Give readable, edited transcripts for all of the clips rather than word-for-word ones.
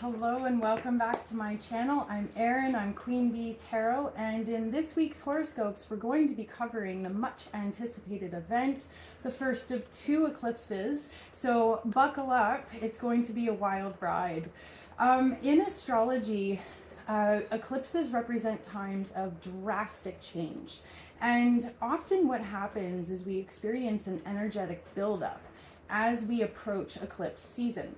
Hello and welcome back to my channel. I'm Erin, I'm Queen Bee Tarot, and in this week's horoscopes we're going to be covering the much anticipated event, the first of two eclipses, so buckle up, it's going to be a wild ride. In astrology, eclipses represent times of drastic change, and often what happens is we experience an energetic buildup as we approach eclipse season.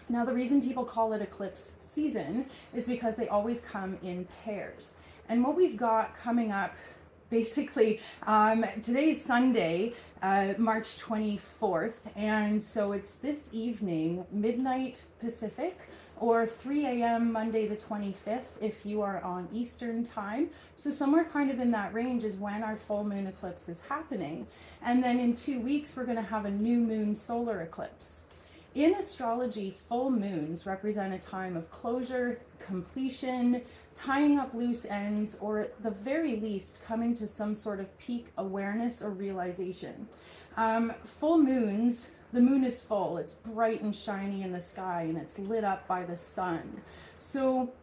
Now, the reason people call it eclipse season is because they always come in pairs. And what we've got coming up, basically, today's Sunday, March 24th, and so it's this evening, midnight Pacific, or 3 a.m. Monday the 25th if you are on Eastern time. So somewhere kind of in that range is when our full moon eclipse is happening. And then in 2 weeks, we're going to have a new moon solar eclipse. In astrology, full moons represent a time of closure, completion, tying up loose ends, or at the very least, coming to some sort of peak awareness or realization. Full moons, the moon is full, it's bright and shiny in the sky, and it's lit up by the sun. So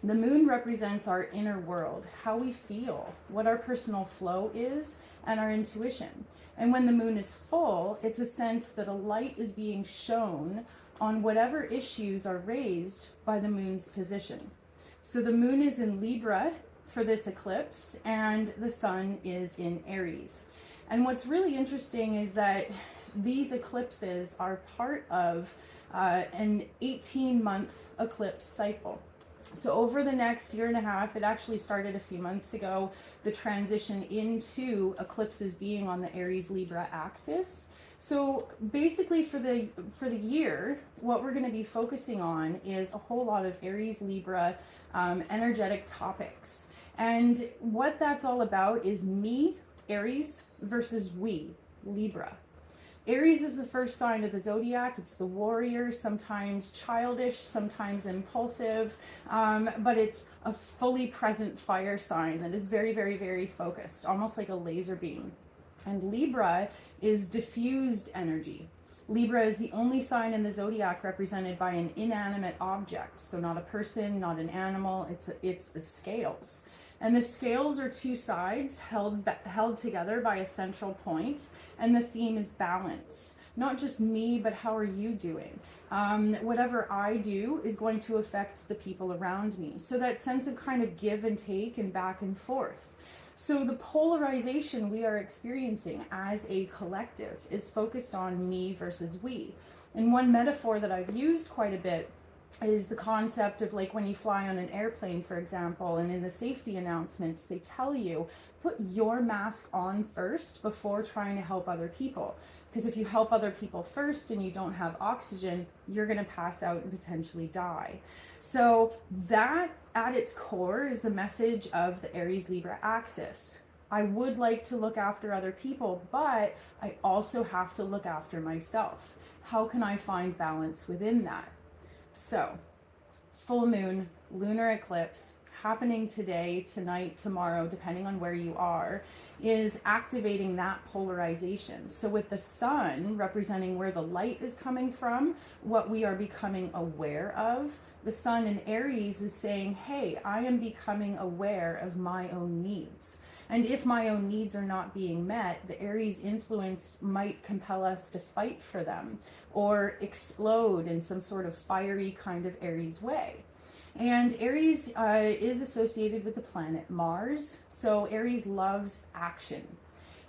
the moon represents our inner world, how we feel, what our personal flow is, and our intuition. And when the moon is full, it's a sense that a light is being shown on whatever issues are raised by the moon's position. So the moon is in Libra for this eclipse, and the sun is in Aries. And what's really interesting is that these eclipses are part of an 18-month eclipse cycle. So over the next year and a half, it actually started a few months ago, the transition into eclipses being on the Aries-Libra axis. So basically for the year, what we're going to be focusing on is a whole lot of Aries-Libra energetic topics. And what that's all about is me, Aries, versus we, Libra. Aries is the first sign of the zodiac. It's the warrior, sometimes childish, sometimes impulsive, but it's a fully present fire sign that is very, very, very focused, almost like a laser beam. And Libra is diffused energy. Libra is the only sign in the zodiac represented by an inanimate object. So not a person, not an animal, it's the scales. And the scales are two sides held together by a central point, and the theme is balance. Not just me, but how are you doing? Whatever I do is going to affect the people around me. So that sense of kind of give and take and back and forth. So the polarization we are experiencing as a collective is focused on me versus we. And one metaphor that I've used quite a bit is the concept of like when you fly on an airplane, for example, and in the safety announcements, they tell you, put your mask on first before trying to help other people. Because if you help other people first and you don't have oxygen, you're going to pass out and potentially die. So that at its core is the message of the Aries-Libra axis. I would like to look after other people, but I also have to look after myself. How can I find balance within that? So, full moon, lunar eclipse, happening today, tonight, tomorrow, depending on where you are, is activating that polarization. So with the sun representing where the light is coming from, what we are becoming aware of, the sun in Aries is saying, hey, I am becoming aware of my own needs. And if my own needs are not being met, the Aries influence might compel us to fight for them or explode in some sort of fiery kind of Aries way. And Aries is associated with the planet Mars, so Aries loves action.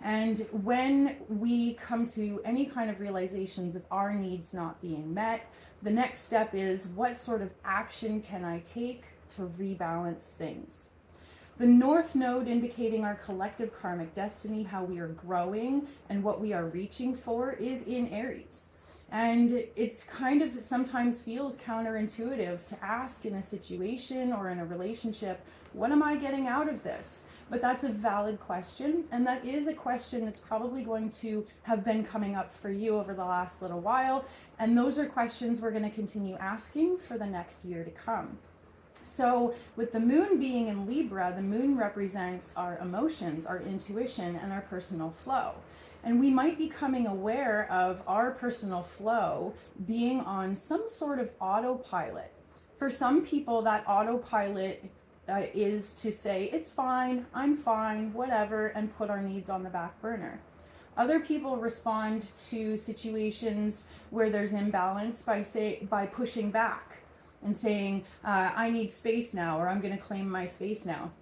And when we come to any kind of realizations of our needs not being met, the next step is what sort of action can I take to rebalance things? The North Node indicating our collective karmic destiny, how we are growing and what we are reaching for, is in Aries. And it's kind of sometimes feels counterintuitive to ask in a situation or in a relationship, what am I getting out of this? But that's a valid question. And that is a question that's probably going to have been coming up for you over the last little while. And those are questions we're going to continue asking for the next year to come. So with the moon being in Libra, the moon represents our emotions, our intuition, and our personal flow. And we might be becoming aware of our personal flow being on some sort of autopilot. For some people, that autopilot is to say, it's fine, I'm fine, whatever, and put our needs on the back burner. Other people respond to situations where there's imbalance by pushing back and saying, I need space now, or I'm going to claim my space now.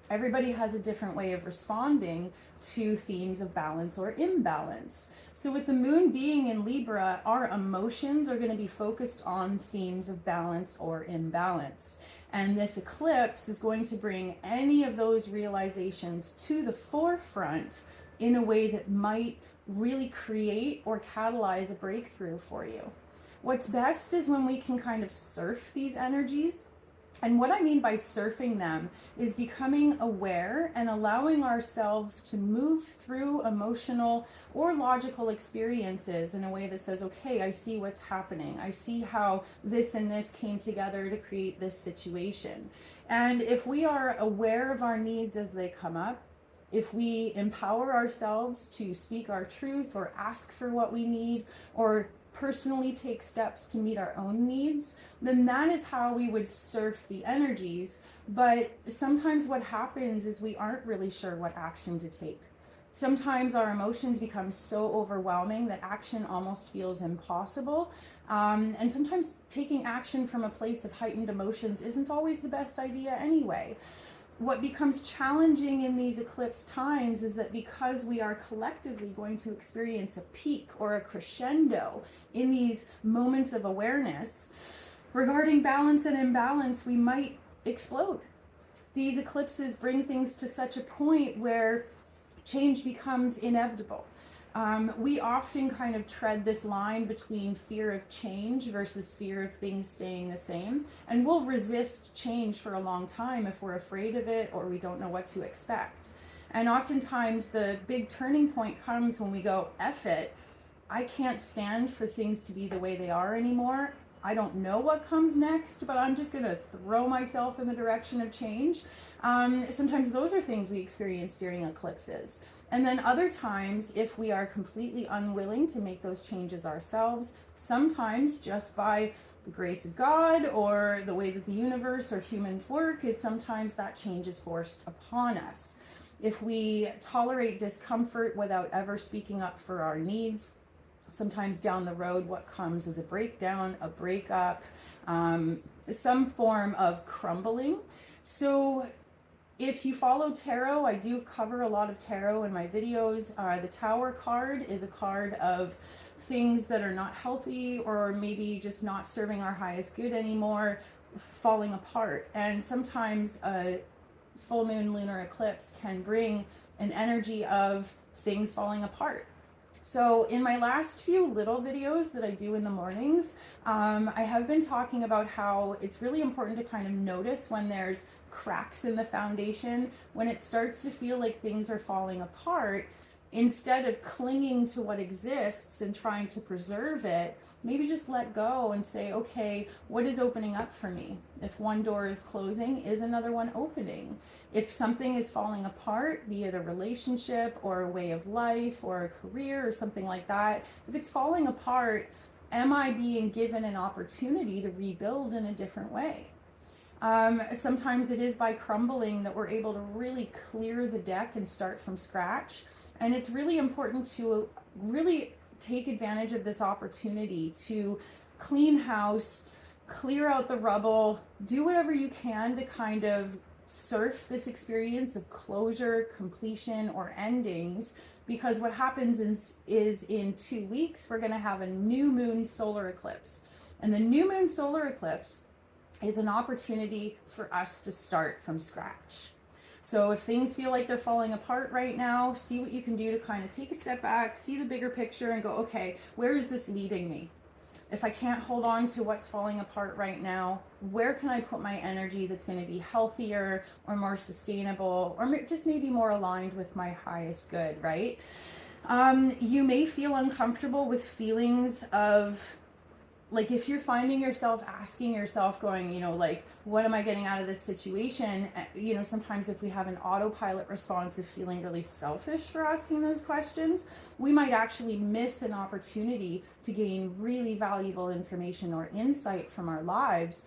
Everybody has a different way of responding to themes of balance or imbalance. So with the moon being in Libra, our emotions are going to be focused on themes of balance or imbalance. And this eclipse is going to bring any of those realizations to the forefront in a way that might really create or catalyze a breakthrough for you. What's best is when we can kind of surf these energies. And what I mean by surfing them is becoming aware and allowing ourselves to move through emotional or logical experiences in a way that says, okay, I see what's happening. I see how this and this came together to create this situation. And if we are aware of our needs as they come up, if we empower ourselves to speak our truth or ask for what we need or personally take steps to meet our own needs, then that is how we would surf the energies. But sometimes what happens is we aren't really sure what action to take. Sometimes our emotions become so overwhelming that action almost feels impossible. And sometimes taking action from a place of heightened emotions isn't always the best idea anyway. What becomes challenging in these eclipse times is that because we are collectively going to experience a peak or a crescendo in these moments of awareness regarding balance and imbalance, we might explode. These eclipses bring things to such a point where change becomes inevitable. We often kind of tread this line between fear of change versus fear of things staying the same. And we'll resist change for a long time if we're afraid of it or we don't know what to expect. And oftentimes the big turning point comes when we go, F it, I can't stand for things to be the way they are anymore. I don't know what comes next, but I'm just going to throw myself in the direction of change. Sometimes those are things we experience during eclipses. And then other times, if we are completely unwilling to make those changes ourselves, sometimes just by the grace of God or the way that the universe or humans work, is sometimes that change is forced upon us. If we tolerate discomfort without ever speaking up for our needs, sometimes down the road what comes is a breakdown, a breakup, some form of crumbling. So if you follow tarot, I do cover a lot of tarot in my videos. The Tower card is a card of things that are not healthy or maybe just not serving our highest good anymore, falling apart. And sometimes a full moon lunar eclipse can bring an energy of things falling apart. So in my last few little videos that I do in the mornings, I have been talking about how it's really important to kind of notice when there's cracks in the foundation, when it starts to feel like things are falling apart. Instead of clinging to what exists and trying to preserve it, maybe just let go and say, okay, what is opening up for me? If one door is closing, is another one opening? If something is falling apart, be it a relationship or a way of life or a career or something like that, if it's falling apart, am I being given an opportunity to rebuild in a different way? Sometimes it is by crumbling that we're able to really clear the deck and start from scratch. And it's really important to really take advantage of this opportunity to clean house, clear out the rubble, do whatever you can to kind of surf this experience of closure, completion, or endings. Because what happens is in 2 weeks, we're going to have a new moon solar eclipse. And the new moon solar eclipse is an opportunity for us to start from scratch. So if things feel like they're falling apart right now, see what you can do to kind of take a step back, see the bigger picture and go, okay, where is this leading me? If I can't hold on to what's falling apart right now, where can I put my energy that's going to be healthier or more sustainable or just maybe more aligned with my highest good, right? You may feel uncomfortable with feelings of, like, if you're finding yourself asking yourself going, you know, like, what am I getting out of this situation? You know, sometimes if we have an autopilot response of feeling really selfish for asking those questions, we might actually miss an opportunity to gain really valuable information or insight from our lives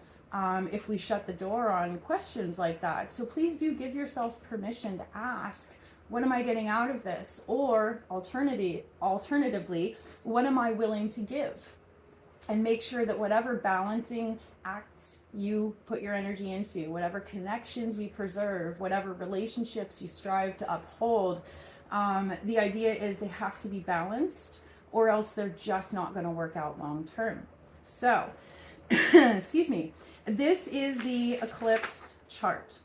if we shut the door on questions like that. So please do give yourself permission to ask, what am I getting out of this? Or alternatively, what am I willing to give? And make sure that whatever balancing acts you put your energy into, whatever connections you preserve, whatever relationships you strive to uphold, the idea is they have to be balanced, or else they're just not going to work out long term. So, excuse me, this is the eclipse chart.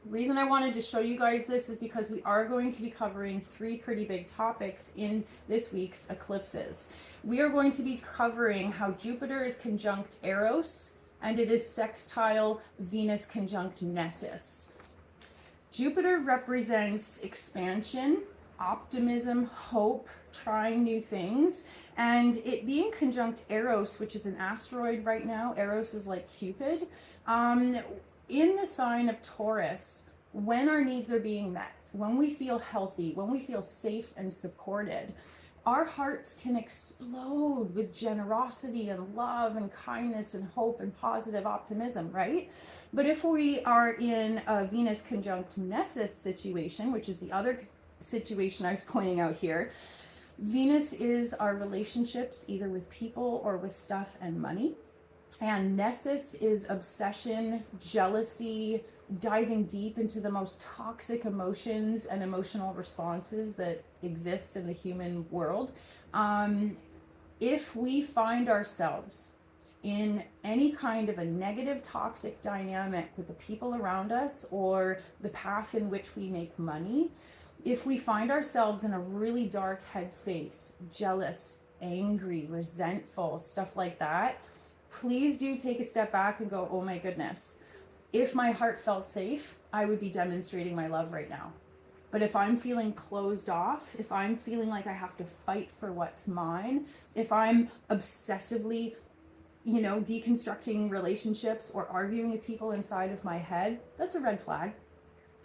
The reason I wanted to show you guys this is because we are going to be covering 3 pretty big topics in this week's eclipses. We are going to be covering how Jupiter is conjunct Eros, and it is sextile Venus conjunct Nessus. Jupiter represents expansion, optimism, hope, trying new things, and it being conjunct Eros, which is an asteroid right now. Eros is like Cupid. In the sign of Taurus, when our needs are being met, when we feel healthy, when we feel safe and supported, our hearts can explode with generosity and love and kindness and hope and positive optimism, right? But if we are in a Venus conjunct Nessus situation, which is the other situation I was pointing out here, Venus is our relationships either with people or with stuff and money. And Nessus is obsession, jealousy, diving deep into the most toxic emotions and emotional responses that exist in the human world. If we find ourselves in any kind of a negative, toxic dynamic with the people around us or the path in which we make money, if we find ourselves in a really dark headspace, jealous, angry, resentful, stuff like that, please do take a step back and go, oh my goodness, if my heart felt safe, I would be demonstrating my love right now. But if I'm feeling closed off, if I'm feeling like I have to fight for what's mine, if I'm obsessively, deconstructing relationships or arguing with people inside of my head, that's a red flag.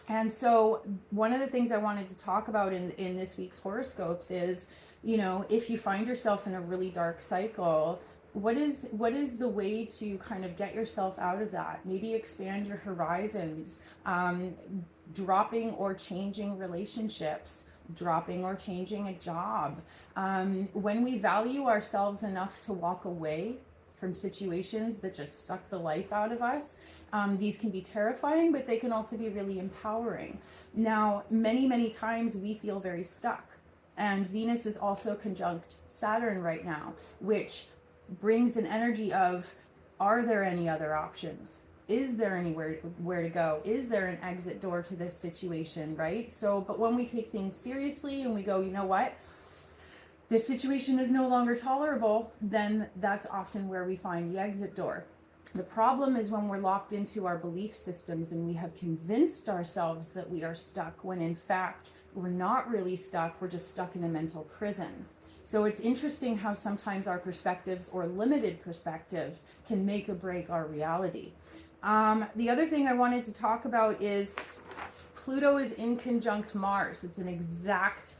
And so one of the things I wanted to talk about in this week's horoscopes is, if you find yourself in a really dark cycle, what is the way to kind of get yourself out of that? Maybe expand your horizons, dropping or changing relationships, dropping or changing a job. When we value ourselves enough to walk away from situations that just suck the life out of us, these can be terrifying, but they can also be really empowering. Now, many, many times we feel very stuck. And Venus is also conjunct Saturn right now, which brings an energy of, are there any other options? Is there anywhere where to go? Is there an exit door to this situation, right? So, but when we take things seriously and we go, you know what? This situation is no longer tolerable, then that's often where we find the exit door. The problem is when we're locked into our belief systems and we have convinced ourselves that we are stuck, when in fact, we're not really stuck, we're just stuck in a mental prison. So it's interesting how sometimes our perspectives or limited perspectives can make or break our reality. The other thing I wanted to talk about is Pluto is in conjunct Mars. It's an exact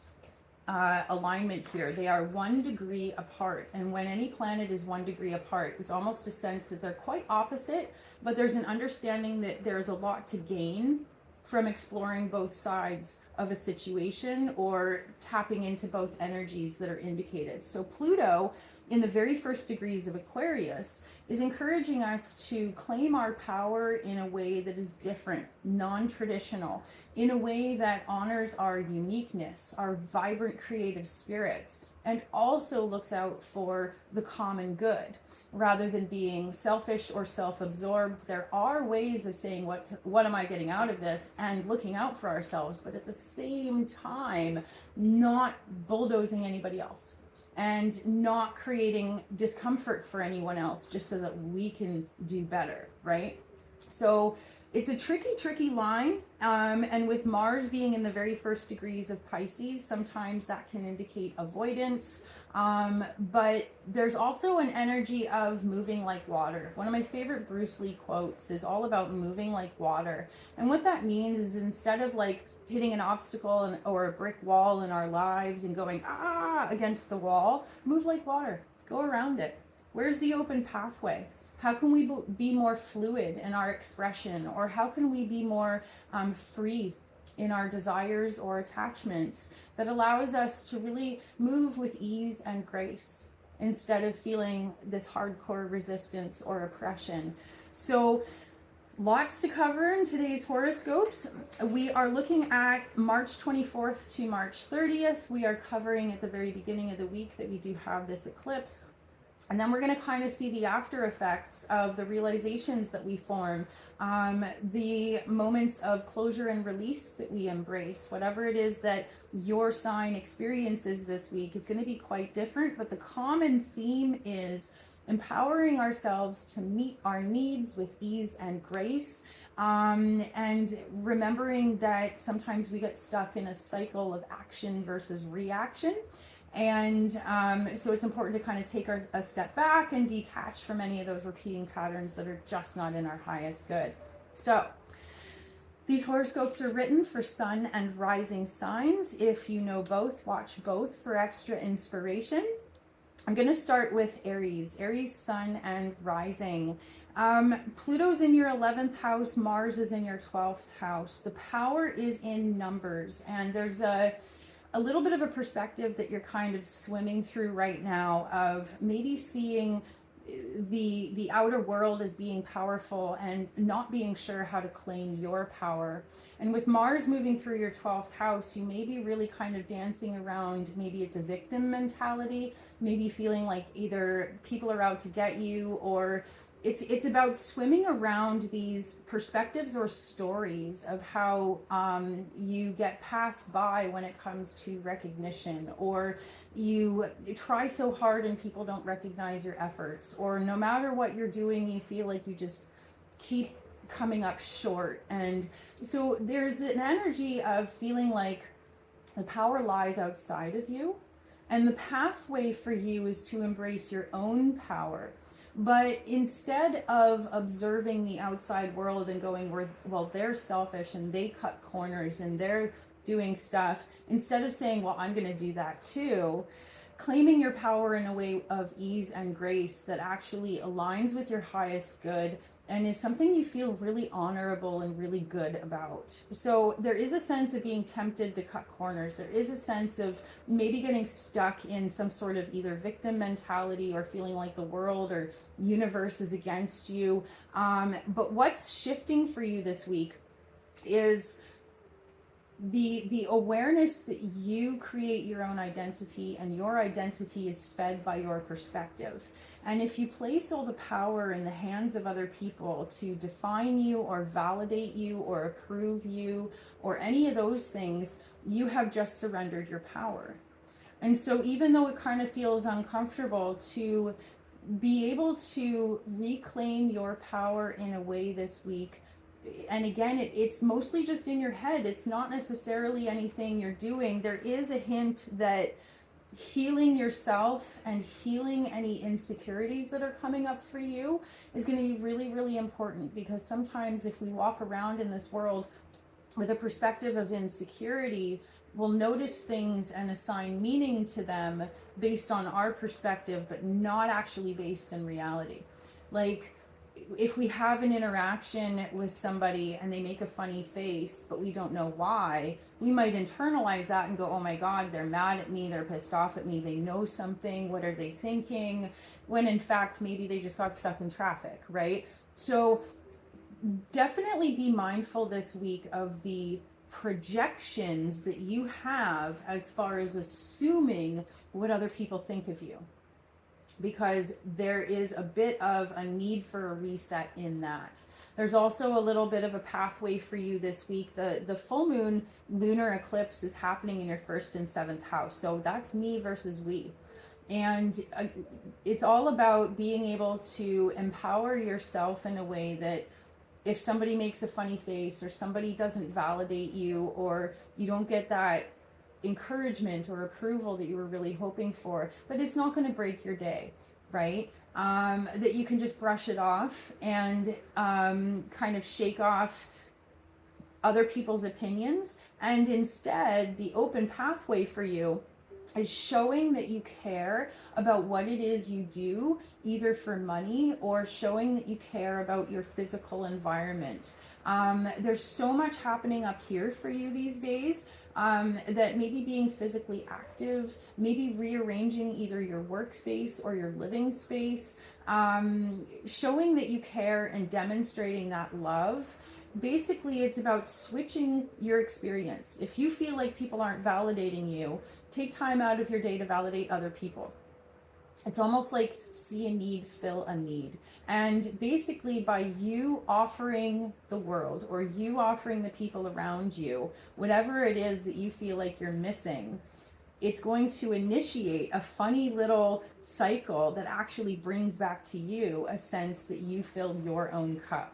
alignment here. They are 1 degree apart. And when any planet is 1 degree apart, it's almost a sense that they're quite opposite, but there's an understanding that there's a lot to gain from exploring both sides of a situation or tapping into both energies that are indicated. So Pluto, in the very first degrees of Aquarius, is encouraging us to claim our power in a way that is different, non-traditional, in a way that honors our uniqueness, our vibrant creative spirits, and also looks out for the common good. Rather than being selfish or self-absorbed, there are ways of saying, what am I getting out of this, and looking out for ourselves, but at the same time, not bulldozing anybody else and not creating discomfort for anyone else just so that we can do better, right? So it's a tricky line. And with Mars being in the very first degrees of Pisces, sometimes that can indicate avoidance. But there's also an energy of moving like water. One of my favorite Bruce Lee quotes is all about moving like water. And what that means is instead of like hitting an obstacle or a brick wall in our lives and going, against the wall, move like water, go around it. Where's the open pathway? How can we be more fluid in our expression? Or how can we be more free in our desires or attachments that allows us to really move with ease and grace instead of feeling this hardcore resistance or oppression? So lots to cover in today's horoscopes. We are looking at March 24th to March 30th. We are covering at the very beginning of the week that we do have this eclipse. And then we're going to kind of see the after effects of the realizations that we form, the moments of closure and release that we embrace. Whatever it is that your sign experiences this week, it's going to be quite different. But the common theme is empowering ourselves to meet our needs with ease and grace, and remembering that sometimes we get stuck in a cycle of action versus reaction. And so it's important to kind of take a step back and detach from any of those repeating patterns that are just not in our highest good. So these horoscopes are written for sun and rising signs. If you know both, watch both for extra inspiration. I'm going to start with Aries, sun and rising. Pluto's in your 11th house, Mars is in your 12th house. The power is in numbers, and there's a little bit of a perspective that you're kind of swimming through right now of maybe seeing the outer world as being powerful and not being sure how to claim your power. And with Mars moving through your 12th house, you may be really kind of dancing around, maybe it's a victim mentality, maybe feeling like either people are out to get you, or it's about swimming around these perspectives or stories of how you get passed by when it comes to recognition, or you try so hard and people don't recognize your efforts, or no matter what you're doing, you feel like you just keep coming up short. And so there's an energy of feeling like the power lies outside of you, and the pathway for you is to embrace your own power. But instead of observing the outside world and going, well, they're selfish and they cut corners and they're doing stuff, instead of saying, well, I'm going to do that too, claiming your power in a way of ease and grace that actually aligns with your highest good and is something you feel really honorable and really good about. So there is a sense of being tempted to cut corners. There is a sense of maybe getting stuck in some sort of either victim mentality or feeling like the world or universe is against you. But what's shifting for you this week is the awareness that you create your own identity, and your identity is fed by your perspective. And if you place all the power in the hands of other people to define you or validate you or approve you or any of those things, you have just surrendered your power. And so even though it kind of feels uncomfortable, to be able to reclaim your power in a way this week, and again, it's mostly just in your head. It's not necessarily anything you're doing. There is a hint that healing yourself and healing any insecurities that are coming up for you is going to be really, really important, because sometimes if we walk around in this world with a perspective of insecurity, we'll notice things and assign meaning to them based on our perspective, but not actually based in reality. Like, if we have an interaction with somebody and they make a funny face, but we don't know why, we might internalize that and go, oh my God, they're mad at me, they're pissed off at me, they know something, what are they thinking? When in fact, maybe they just got stuck in traffic, right? So definitely be mindful this week of the projections that you have as far as assuming what other people think of you, because there is a bit of a need for a reset in that. There's also a little bit of a pathway for you this week. The full moon lunar eclipse is happening in your 1st and 7th house. So that's me versus we. And it's all about being able to empower yourself in a way that if somebody makes a funny face or somebody doesn't validate you, or you don't get that encouragement or approval that you were really hoping for, that it's not going to break your day, right? That you can just brush it off and kind of shake off other people's opinions, and instead the open pathway for you is showing that you care about what it is you do, either for money or showing that you care about your physical environment. There's so much happening up here for you these days, that maybe being physically active, maybe rearranging either your workspace or your living space, showing that you care and demonstrating that love. Basically, it's about switching your experience. If you feel like people aren't validating you, take time out of your day to validate other people. It's almost like see a need, fill a need. And basically, by you offering the world or you offering the people around you whatever it is that you feel like you're missing, it's going to initiate a funny little cycle that actually brings back to you a sense that you filled your own cup.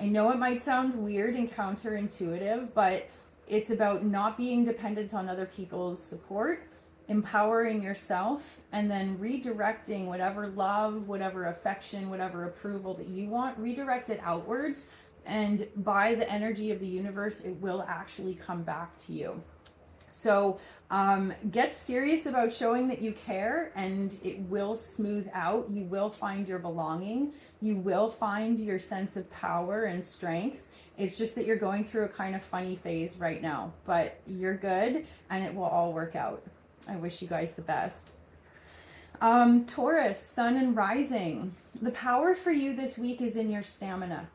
I know it might sound weird and counterintuitive, but it's about not being dependent on other people's support, empowering yourself, and then redirecting whatever love, whatever affection, whatever approval that you want, redirect it outwards. And by the energy of the universe, it will actually come back to you. So get serious about showing that you care, and it will smooth out. You will find your belonging. You will find your sense of power and strength. It's just that you're going through a kind of funny phase right now, but you're good and it will all work out. I wish you guys the best. Taurus, sun and rising. The power for you this week is in your stamina.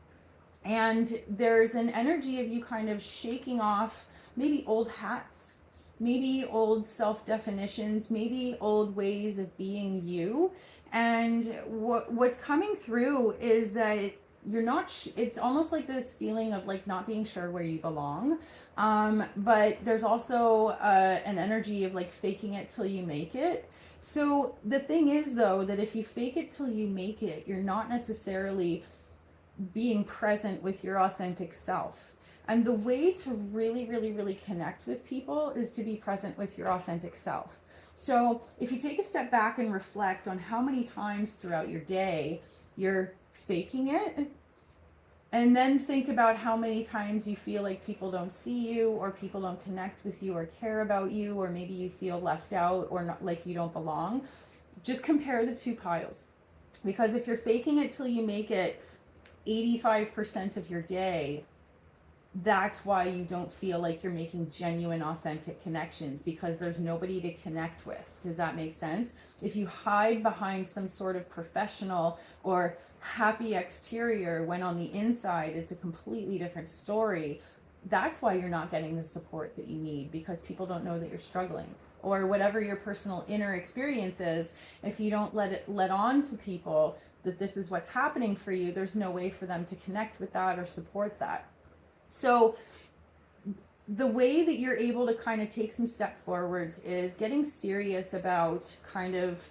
And there's an energy of you kind of shaking off maybe old hats, maybe old self-definitions, maybe old ways of being you. And what's coming through is that you're not, it's almost like this feeling of like not being sure where you belong. But there's also an energy of like faking it till you make it. So the thing is though, that if you fake it till you make it, you're not necessarily being present with your authentic self. And the way to really, really, really connect with people is to be present with your authentic self. So if you take a step back and reflect on how many times throughout your day you're faking it, and then think about how many times you feel like people don't see you, or people don't connect with you or care about you, or maybe you feel left out or not, like you don't belong. Just compare the two piles. Because if you're faking it till you make it 85% of your day, that's why you don't feel like you're making genuine, authentic connections, because there's nobody to connect with. Does that make sense? If you hide behind some sort of professional or happy exterior when on the inside it's a completely different story, that's why you're not getting the support that you need, because people don't know that you're struggling. Or whatever your personal inner experience is, if you don't let on to people that this is what's happening for you, there's no way for them to connect with that or support that. So the way that you're able to kind of take some step forwards is getting serious about kind of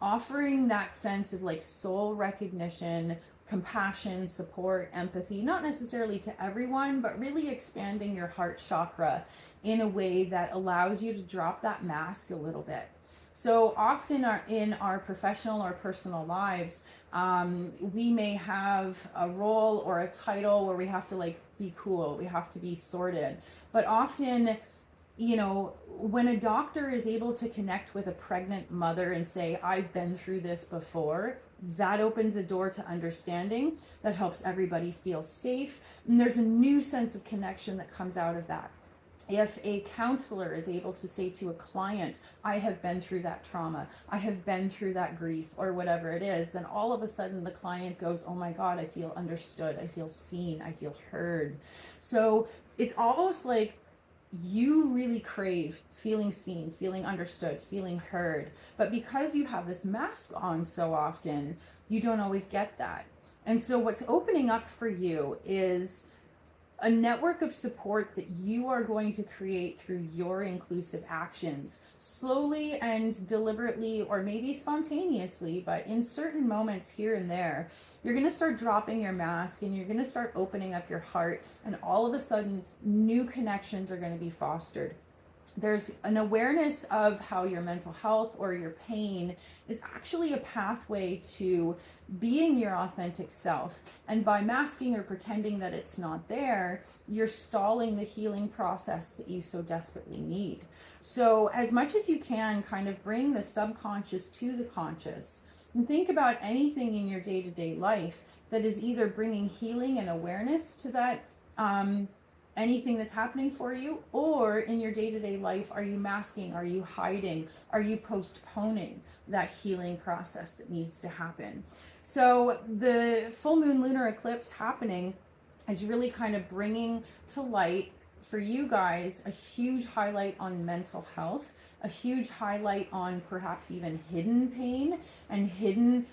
offering that sense of like soul recognition, compassion, support, empathy, not necessarily to everyone, but really expanding your heart chakra in a way that allows you to drop that mask a little bit. So often in our professional or personal lives, we may have a role or a title where we have to like be cool, we have to be sorted. But often, you know, when a doctor is able to connect with a pregnant mother and say, I've been through this before, that opens a door to understanding that helps everybody feel safe. And there's a new sense of connection that comes out of that. If a counselor is able to say to a client, I have been through that trauma, I have been through that grief, or whatever it is, then all of a sudden the client goes, oh my God, I feel understood, I feel seen, I feel heard. So it's almost like you really crave feeling seen, feeling understood, feeling heard. But because you have this mask on so often, you don't always get that. And so what's opening up for you is a network of support that you are going to create through your inclusive actions, slowly and deliberately, or maybe spontaneously, but in certain moments here and there, you're going to start dropping your mask and you're going to start opening up your heart, and all of a sudden new connections are going to be fostered. there's an awareness of how your mental health or your pain is actually a pathway to being your authentic self. And by masking or pretending that it's not there, you're stalling the healing process that you so desperately need. So as much as you can, kind of bring the subconscious to the conscious and think about anything in your day-to-day life that is either bringing healing and awareness to that anything that's happening for you, or in your day-to-day life, are you masking, are you hiding, are you postponing that healing process that needs to happen? So the full moon lunar eclipse happening is really kind of bringing to light for you guys a huge highlight on mental health, a huge highlight on perhaps even hidden pain and hidden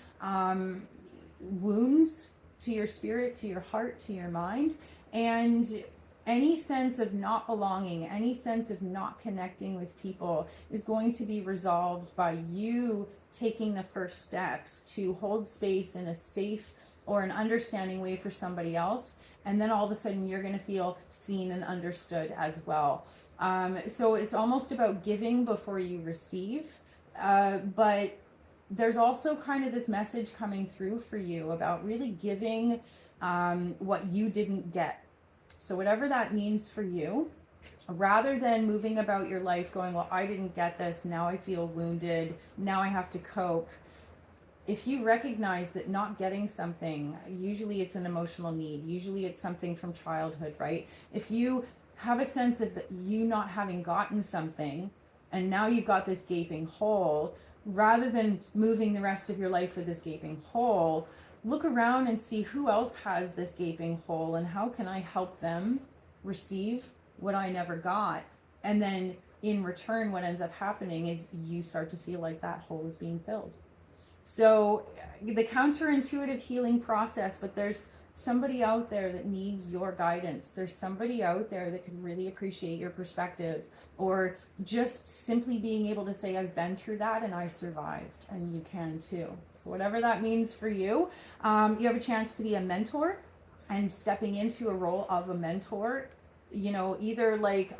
wounds to your spirit, to your heart, to your mind. And any sense of not belonging, any sense of not connecting with people is going to be resolved by you taking the first steps to hold space in a safe or an understanding way for somebody else. And then all of a sudden you're going to feel seen and understood as well. So it's almost about giving before you receive. But there's also kind of this message coming through for you about really giving what you didn't get. So whatever that means for you, rather than moving about your life going, well, I didn't get this, now I feel wounded, now I have to cope. If you recognize that not getting something, usually it's an emotional need, usually it's something from childhood, right? If you have a sense of that you not having gotten something, and now you've got this gaping hole, rather than moving the rest of your life with this gaping hole, look around and see who else has this gaping hole and how can I help them receive what I never got. And then in return, what ends up happening is you start to feel like that hole is being filled. So the counterintuitive healing process, but there's somebody out there that needs your guidance. There's somebody out there that could really appreciate your perspective, or just simply being able to say, I've been through that and I survived, and you can too. So whatever that means for you, you have a chance to be a mentor, and stepping into a role of a mentor, you know, either like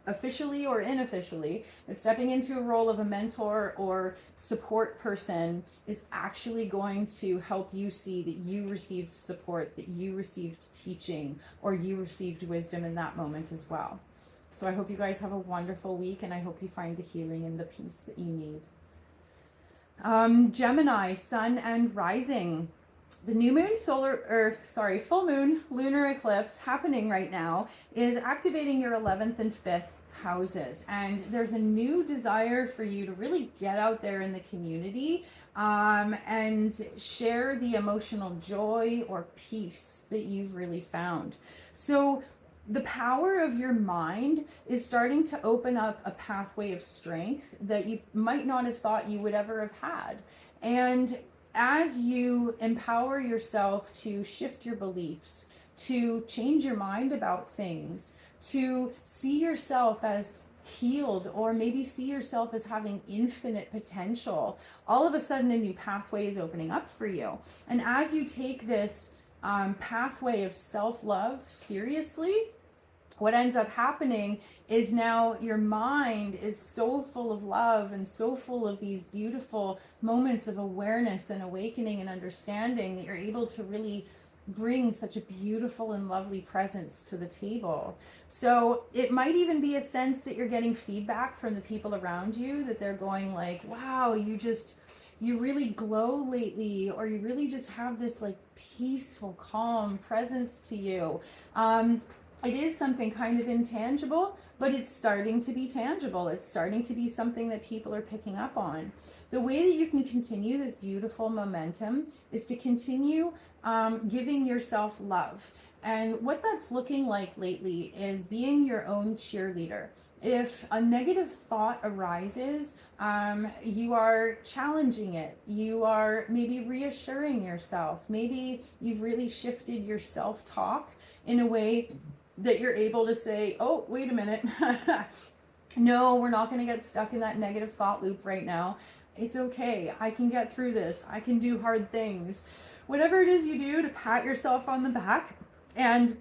officially or unofficially, but stepping into a role of a mentor or support person is actually going to help you see that you received support, that you received teaching, or you received wisdom in that moment as well. So I hope you guys have a wonderful week, and I hope you find the healing and the peace that you need. Gemini, sun and rising. The new moon full moon lunar eclipse happening right now is activating your 11th and 5th houses. And there's a new desire for you to really get out there in the community and share the emotional joy or peace that you've really found. So the power of your mind is starting to open up a pathway of strength that you might not have thought you would ever have had. And as you empower yourself to shift your beliefs, to change your mind about things, to see yourself as healed, or maybe see yourself as having infinite potential, all of a sudden a new pathway is opening up for you. And as you take this pathway of self-love seriously, what ends up happening is now your mind is so full of love and so full of these beautiful moments of awareness and awakening and understanding that you're able to really bring such a beautiful and lovely presence to the table. So it might even be a sense that you're getting feedback from the people around you, that they're going like, wow, you really glow lately, or you really just have this like peaceful, calm presence to you. It is something kind of intangible, but it's starting to be tangible. It's starting to be something that people are picking up on. The way that you can continue this beautiful momentum is to continue giving yourself love. And what that's looking like lately is being your own cheerleader. If a negative thought arises, you are challenging it. You are maybe reassuring yourself. Maybe you've really shifted your self-talk in a way that you're able to say, oh, wait a minute. No, we're not going to get stuck in that negative thought loop right now. It's okay. I can get through this. I can do hard things. Whatever it is you do to pat yourself on the back and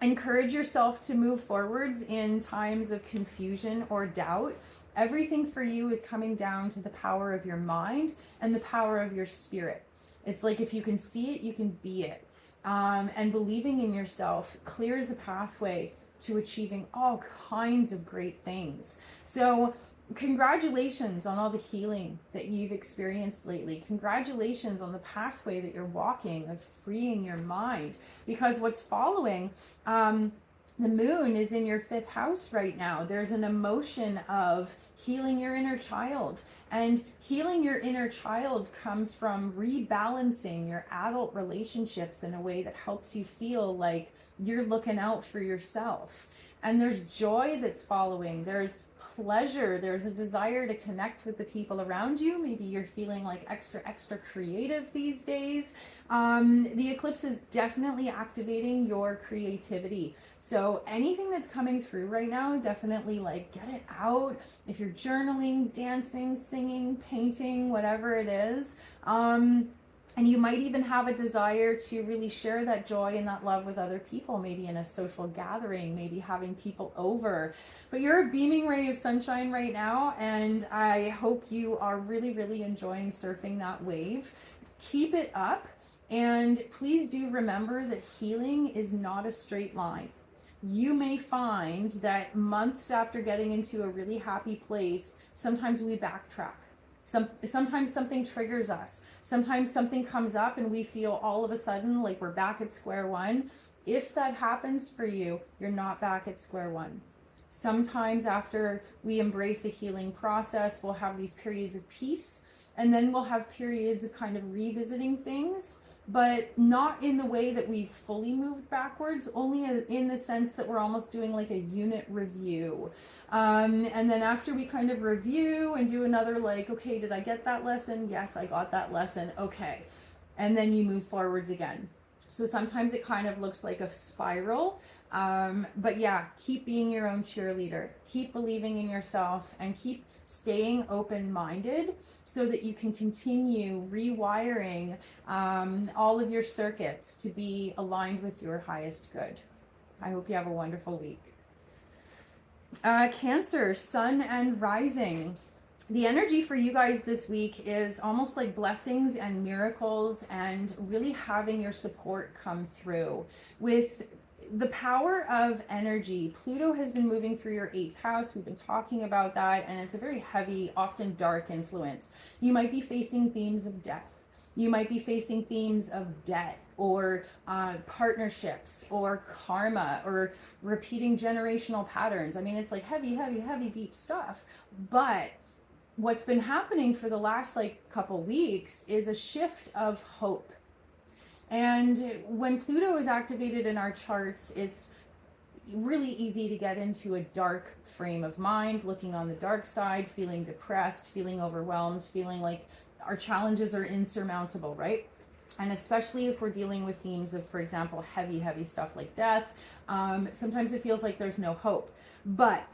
Encourage yourself to move forwards in times of confusion or doubt. Everything for you is coming down to the power of your mind and the power of your spirit. It's like if you can see it, you can be it. And believing in yourself clears the pathway to achieving all kinds of great things. So congratulations on all the healing that you've experienced lately. Congratulations on the pathway that you're walking of freeing your mind, because what's following, the moon is in your 5th house right now. There's an emotion of healing your inner child, and healing your inner child comes from rebalancing your adult relationships in a way that helps you feel like you're looking out for yourself. And there's joy that's following. There's pleasure. There's a desire to connect with the people around you. Maybe you're feeling like extra creative these days. The eclipse is definitely activating your creativity. So anything that's coming through right now, definitely like get it out. If you're journaling, dancing, singing, painting, whatever it is, and you might even have a desire to really share that joy and that love with other people, maybe in a social gathering, maybe having people over. But you're a beaming ray of sunshine right now, and I hope you are really enjoying surfing that wave. Keep it up, and please do remember that healing is not a straight line. You may find that months after getting into a really happy place, sometimes we backtrack. Sometimes something triggers us. Sometimes something comes up and we feel all of a sudden like we're back at square one. If that happens for you, you're not back at square one. Sometimes after we embrace a healing process, we'll have these periods of peace, and then we'll have periods of kind of revisiting things, but not in the way that we've fully moved backwards, only in the sense that we're almost doing like a unit review. And then after we kind of review and do another like, okay, did I get that lesson? Yes, I got that lesson. Okay. And then you move forwards again. So sometimes it kind of looks like a spiral. But yeah, keep being your own cheerleader. Keep believing in yourself and keep staying open-minded so that you can continue rewiring all of your circuits to be aligned with your highest good. I hope you have a wonderful week. Cancer, sun and rising. The energy for you guys this week is almost like blessings and miracles and really having your support come through. With the power of energy, Pluto has been moving through your 8th house. We've been talking about that, and it's a very heavy, often dark influence. You might be facing themes of death. You might be facing themes of debt or partnerships or karma or repeating generational patterns. I mean, it's like heavy, deep stuff. But what's been happening for the last like couple weeks is a shift of hope. And when Pluto is activated in our charts, it's really easy to get into a dark frame of mind, looking on the dark side, feeling depressed, feeling overwhelmed, feeling like our challenges are insurmountable, right? And especially if we're dealing with themes of, for example, heavy stuff like death, sometimes it feels like there's no hope. But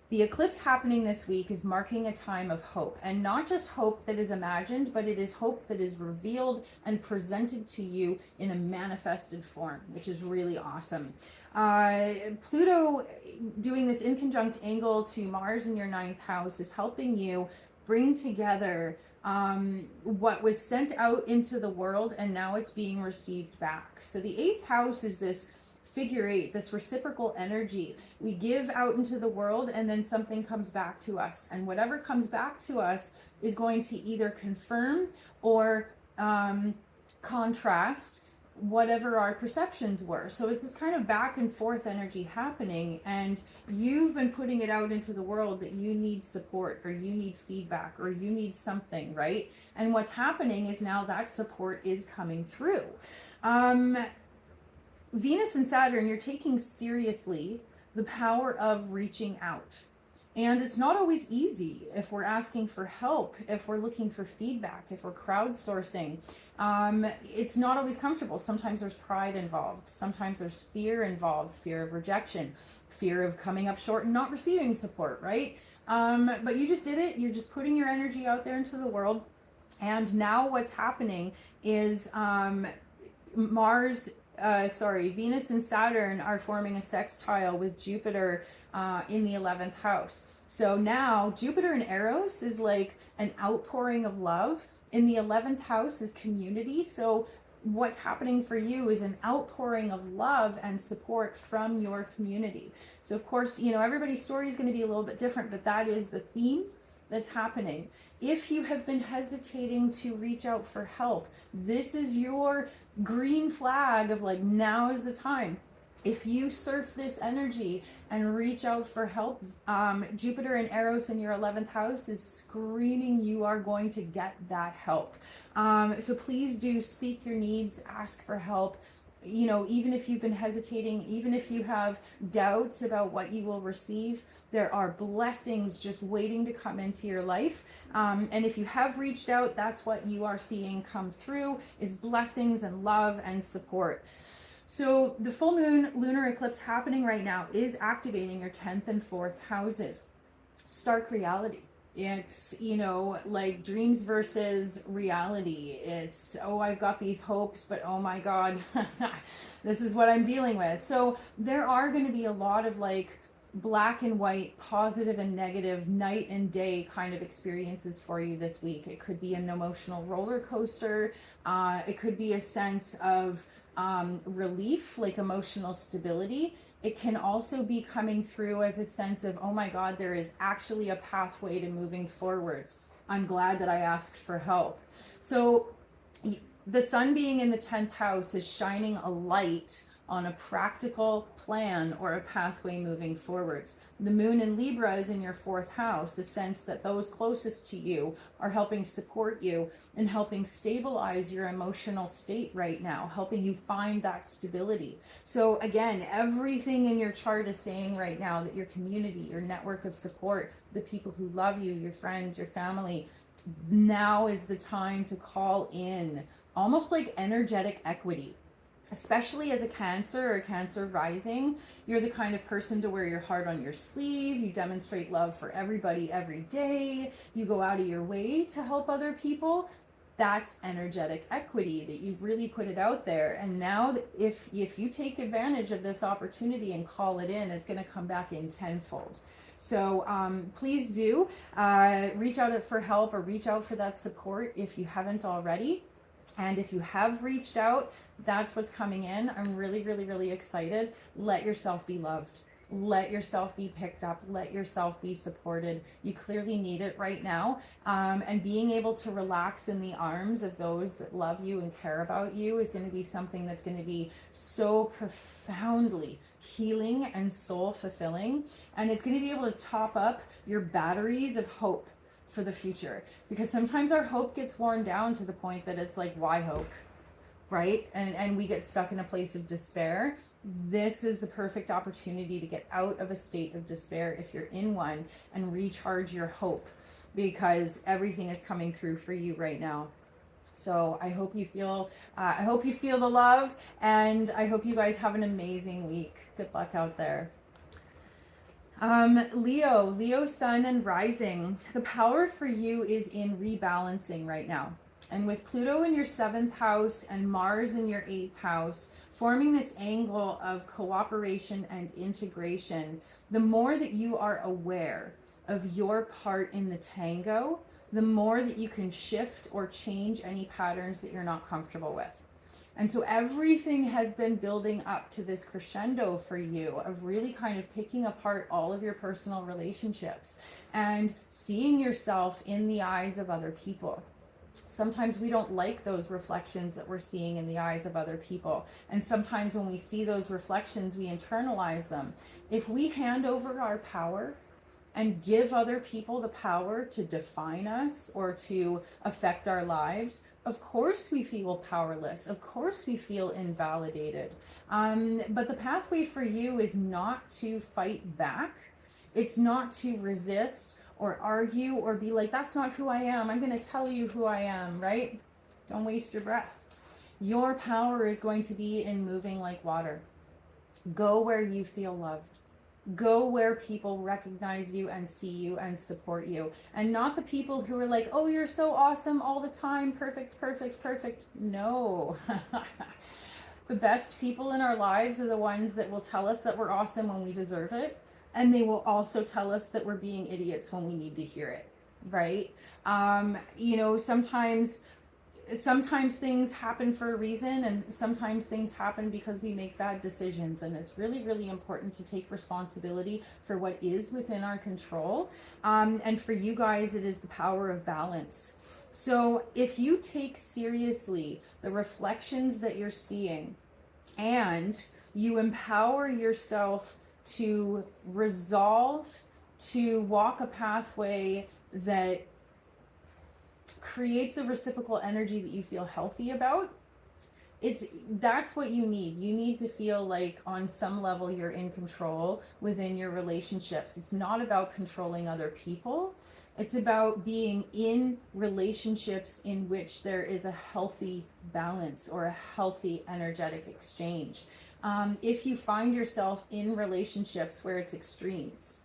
the eclipse happening this week is marking a time of hope, and not just hope that is imagined, but it is hope that is revealed and presented to you in a manifested form, which is really awesome. Pluto doing this in conjunct angle to Mars in your 9th house is helping you bring together what was sent out into the world, and now it's being received back. So the 8th house is this figure 8, this reciprocal energy. We give out into the world and then something comes back to us, and whatever comes back to us is going to either confirm or contrast whatever our perceptions were. So it's this kind of back and forth energy happening, and you've been putting it out into the world that you need support or you need feedback or you need something, right? And what's happening is now that support is coming through. Venus and Saturn, you're taking seriously the power of reaching out. And it's not always easy if we're asking for help, if we're looking for feedback, if we're crowdsourcing. It's not always comfortable. Sometimes there's pride involved. Sometimes there's fear involved, fear of rejection, fear of coming up short and not receiving support, right? But you just did it. You're just putting your energy out there into the world. And now what's happening is Mars Venus and Saturn are forming a sextile with Jupiter in the 11th house. So now Jupiter in Eros is like an outpouring of love. In the 11th house is community. So what's happening for you is an outpouring of love and support from your community. So of course, you know, everybody's story is going to be a little bit different, but that is the theme that's happening. If you have been hesitating to reach out for help, this is your green flag of like, now is the time. If you surf this energy and reach out for help, Jupiter and Eros in your 11th house is screaming you are going to get that help. So please do speak your needs, ask for help. You know, even if you've been hesitating, even if you have doubts about what you will receive, there are blessings just waiting to come into your life. And if you have reached out, that's what you are seeing come through, is blessings and love and support. So the full moon lunar eclipse happening right now is activating your 10th and 4th houses. Stark reality. It's, you know, like dreams versus reality. It's, oh, I've got these hopes, but oh my God, this is what I'm dealing with. So there are going to be a lot of like black and white, positive and negative, night and day kind of experiences for you this week. It could be an emotional roller coaster. It could be a sense of relief, like emotional stability. It can also be coming through as a sense of, oh my God, there is actually a pathway to moving forwards. I'm glad that I asked for help. So the sun being in the 10th house is shining a light on a practical plan or a pathway moving forwards. The moon in Libra is in your 4th house, a sense that those closest to you are helping support you and helping stabilize your emotional state right now, helping you find that stability. So again, everything in your chart is saying right now that your community, your network of support, the people who love you, your friends, your family, now is the time to call in almost like energetic equity. Especially as a Cancer or Cancer rising, you're the kind of person to wear your heart on your sleeve. You demonstrate love for everybody every day. You go out of your way to help other people. That's energetic equity, that you've really put it out there. And now if you take advantage of this opportunity and call it in, it's going to come back in tenfold. So please do reach out for help or reach out for that support if you haven't already. And if you have reached out, that's what's coming in. I'm really, really, really excited. Let yourself be loved. Let yourself be picked up. Let yourself be supported. You clearly need it right now. And being able to relax in the arms of those that love you and care about you is going to be something that's going to be so profoundly healing and soul fulfilling. And it's going to be able to top up your batteries of hope for the future, because sometimes our hope gets worn down to the point that it's like, why hope, right? And we get stuck in a place of despair. This is the perfect opportunity to get out of a state of despair if you're in one, and recharge your hope, because everything is coming through for you right now. So I hope you feel the love, and I hope you guys have an amazing week. Good luck out there. Leo sun and rising. The power for you is in rebalancing right now. And with Pluto in your 7th house and Mars in your 8th house, forming this angle of cooperation and integration, the more that you are aware of your part in the tango, the more that you can shift or change any patterns that you're not comfortable with. And so everything has been building up to this crescendo for you of really kind of picking apart all of your personal relationships and seeing yourself in the eyes of other people. Sometimes we don't like those reflections that we're seeing in the eyes of other people. And sometimes when we see those reflections, we internalize them. If we hand over our power and give other people the power to define us or to affect our lives, of course we feel powerless. Of course we feel invalidated. But the pathway for you is not to fight back. It's not to resist or argue or be like, that's not who I am. I'm going to tell you who I am, right? Don't waste your breath. Your power is going to be in moving like water. Go where you feel loved. Go where people recognize you and see you and support you, and not the people who are like, oh, you're so awesome all the time, perfect, perfect, perfect. No. The best people in our lives are the ones that will tell us that we're awesome when we deserve it. And they will also tell us that we're being idiots when we need to hear it, right? You know, sometimes things happen for a reason, and sometimes things happen because we make bad decisions, and it's really, really important to take responsibility for what is within our control. And for you guys, it is the power of balance. So if you take seriously the reflections that you're seeing and you empower yourself to resolve, to walk a pathway that creates a reciprocal energy that you feel healthy about, that's what you need. You need to feel like on some level you're in control within your relationships. It's not about controlling other people. It's about being in relationships in which there is a healthy balance or a healthy energetic exchange. If you find yourself in relationships where it's extremes,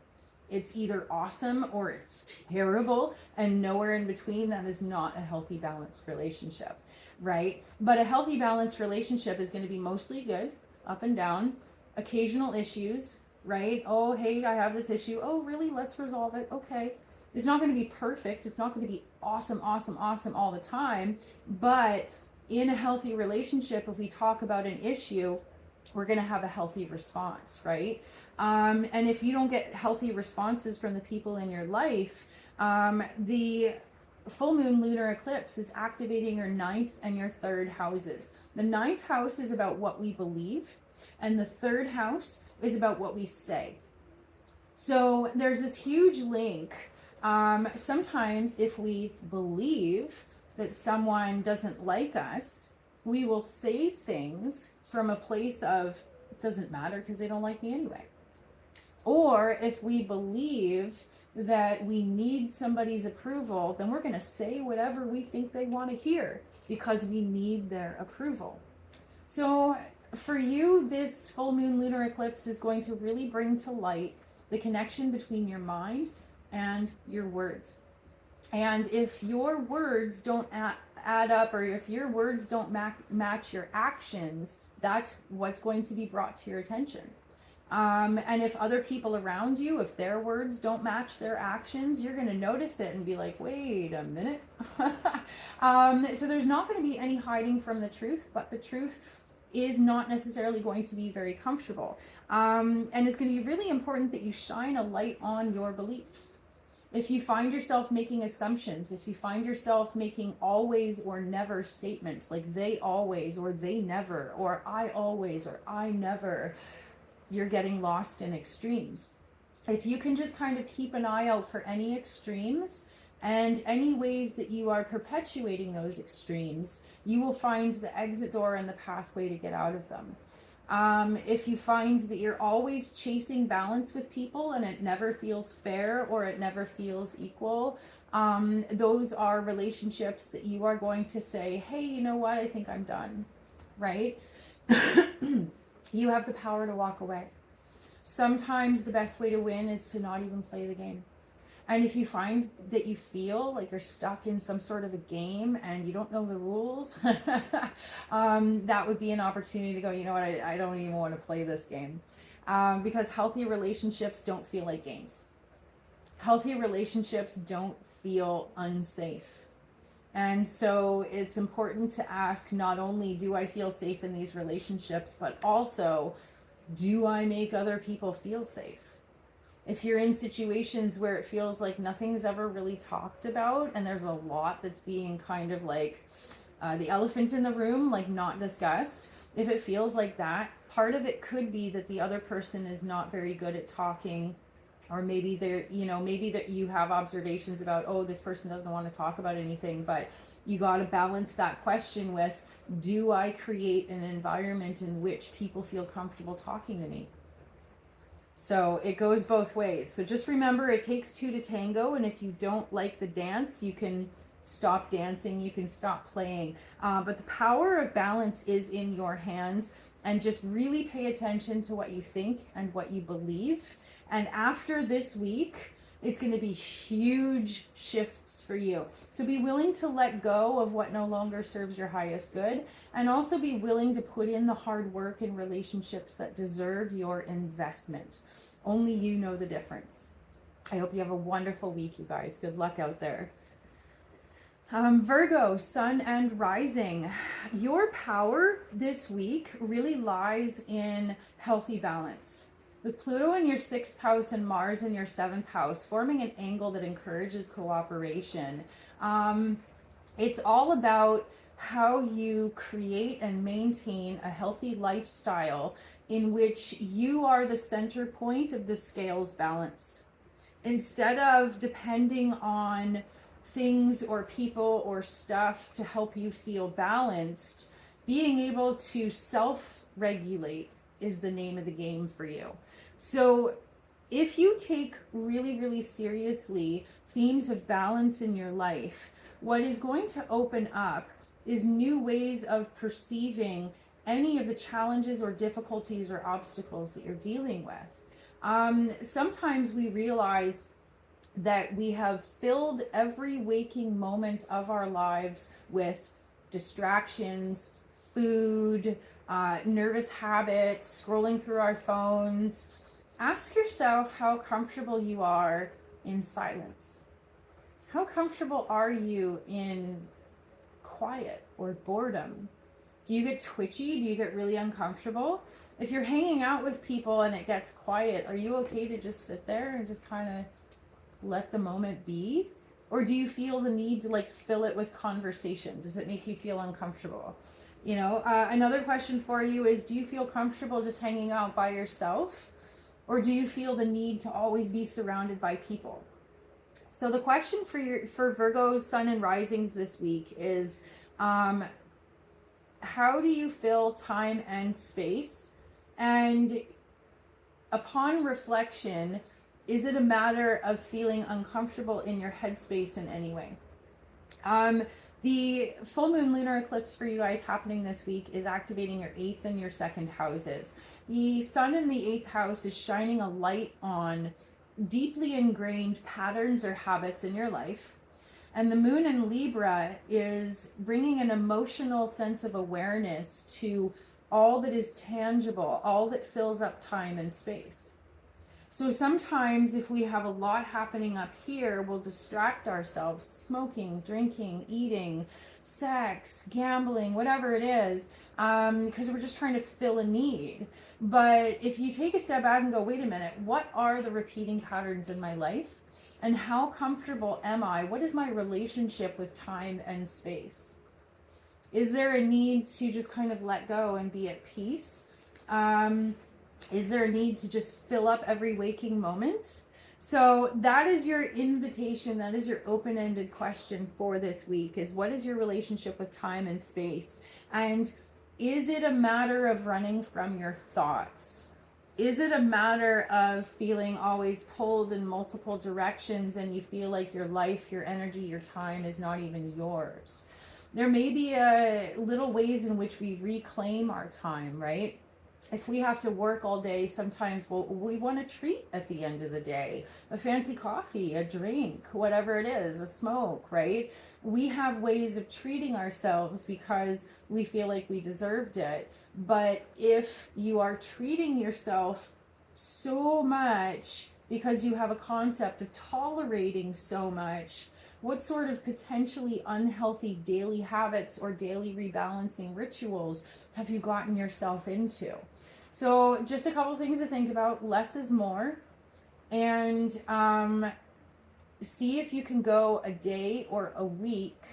it's either awesome or it's terrible and nowhere in between, that is not a healthy, balanced relationship, right? But a healthy, balanced relationship is going to be mostly good, up and down, occasional issues, right? Oh, hey, I have this issue. Oh, really? Let's resolve it. Okay. It's not going to be perfect. It's not going to be awesome, awesome, awesome all the time. But in a healthy relationship, if we talk about an issue, we're going to have a healthy response, right? And if you don't get healthy responses from the people in your life, the full moon lunar eclipse is activating your 9th and your 3rd houses. The 9th house is about what we believe, and the 3rd house is about what we say. So there's this huge link. Sometimes if we believe that someone doesn't like us, we will say things from a place of, it doesn't matter because they don't like me anyway. Or if we believe that we need somebody's approval, then we're going to say whatever we think they want to hear because we need their approval. So for you, this full moon lunar eclipse is going to really bring to light the connection between your mind and your words. And if your words don't add up, or if your words don't match your actions, that's what's going to be brought to your attention. And if other people around you, if their words don't match their actions, you're going to notice it and be like, wait a minute. So there's not going to be any hiding from the truth, but the truth is not necessarily going to be very comfortable. And it's going to be really important that you shine a light on your beliefs. If you find yourself making assumptions, if you find yourself making always or never statements like they always or they never or I always or I never, you're getting lost in extremes. If you can just kind of keep an eye out for any extremes and any ways that you are perpetuating those extremes, you will find the exit door and the pathway to get out of them. If you find that you're always chasing balance with people and it never feels fair or it never feels equal, those are relationships that you are going to say, hey, you know what? I think I'm done, right? You have the power to walk away. Sometimes the best way to win is to not even play the game. And if you find that you feel like you're stuck in some sort of a game and you don't know the rules, that would be an opportunity to go, you know what, I don't even want to play this game. Because healthy relationships don't feel like games. Healthy relationships don't feel unsafe. And so it's important to ask, not only do I feel safe in these relationships, but also, do I make other people feel safe? If you're in situations where it feels like nothing's ever really talked about and there's a lot that's being kind of like the elephant in the room, like not discussed, if it feels like that, part of it could be that the other person is not very good at talking, or maybe they're, maybe that you have observations about, oh, this person doesn't want to talk about anything, but you got to balance that question with, do I create an environment in which people feel comfortable talking to me? So it goes both ways. So just remember, it takes two to tango. And if you don't like the dance, you can stop dancing, you can stop playing. But the power of balance is in your hands. And just really pay attention to what you think and what you believe. And after this week, It's going to be huge shifts for you. So be willing to let go of what no longer serves your highest good, and also be willing to put in the hard work in relationships that deserve your investment. Only you know the difference. I hope you have a wonderful week, you guys. Good luck out there. Virgo, sun and rising. Your power this week really lies in healthy balance. With Pluto in your 6th house and Mars in your 7th house, forming an angle that encourages cooperation. It's all about how you create and maintain a healthy lifestyle in which you are the center point of the scale's balance. Instead of depending on things or people or stuff to help you feel balanced, being able to self-regulate is the name of the game for you. So if you take really, really seriously themes of balance in your life, what is going to open up is new ways of perceiving any of the challenges or difficulties or obstacles that you're dealing with. Sometimes we realize that we have filled every waking moment of our lives with distractions, food, nervous habits, scrolling through our phones. Ask yourself how comfortable you are in silence. How comfortable are you in quiet or boredom? Do you get twitchy? Do you get really uncomfortable? If you're hanging out with people and it gets quiet, are you okay to just sit there and just kind of let the moment be? Or do you feel the need to like fill it with conversation? Does it make you feel uncomfortable? You know, another question for you is, do you feel comfortable just hanging out by yourself? Or do you feel the need to always be surrounded by people? So the question for Virgo's sun and risings this week is, how do you fill time and space? And upon reflection, is it a matter of feeling uncomfortable in your headspace in any way? The full moon lunar eclipse for you guys happening this week is activating your 8th and your 2nd houses. The sun in the 8th house is shining a light on deeply ingrained patterns or habits in your life. And the moon in Libra is bringing an emotional sense of awareness to all that is tangible, all that fills up time and space. So sometimes if we have a lot happening up here, we'll distract ourselves, smoking, drinking, eating, sex, gambling, whatever it is, because we're just trying to fill a need. But if you take a step back and go, wait a minute, what are the repeating patterns in my life? And how comfortable am I? What is my relationship with time and space? Is there a need to just kind of let go and be at peace? Is there a need to just fill up every waking moment? So that is your invitation. That is your open-ended question for this week, is what is your relationship with time and space? And is it a matter of running from your thoughts? Is it a matter of feeling always pulled in multiple directions and you feel like your life, your energy, your time is not even yours? There may be little ways in which we reclaim our time, right? If we have to work all day, sometimes we want a treat at the end of the day, a fancy coffee, a drink, whatever it is, a smoke, right? We have ways of treating ourselves because we feel like we deserved it. But if you are treating yourself so much because you have a concept of tolerating so much, what sort of potentially unhealthy daily habits or daily rebalancing rituals have you gotten yourself into? So just a couple things to think about. Less is more. And see if you can go a day or a week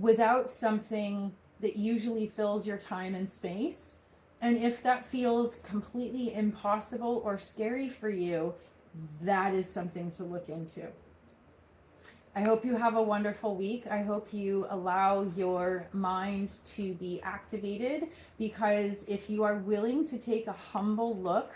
without something that usually fills your time and space. And if that feels completely impossible or scary for you, that is something to look into. I hope you have a wonderful week. I hope you allow your mind to be activated, because if you are willing to take a humble look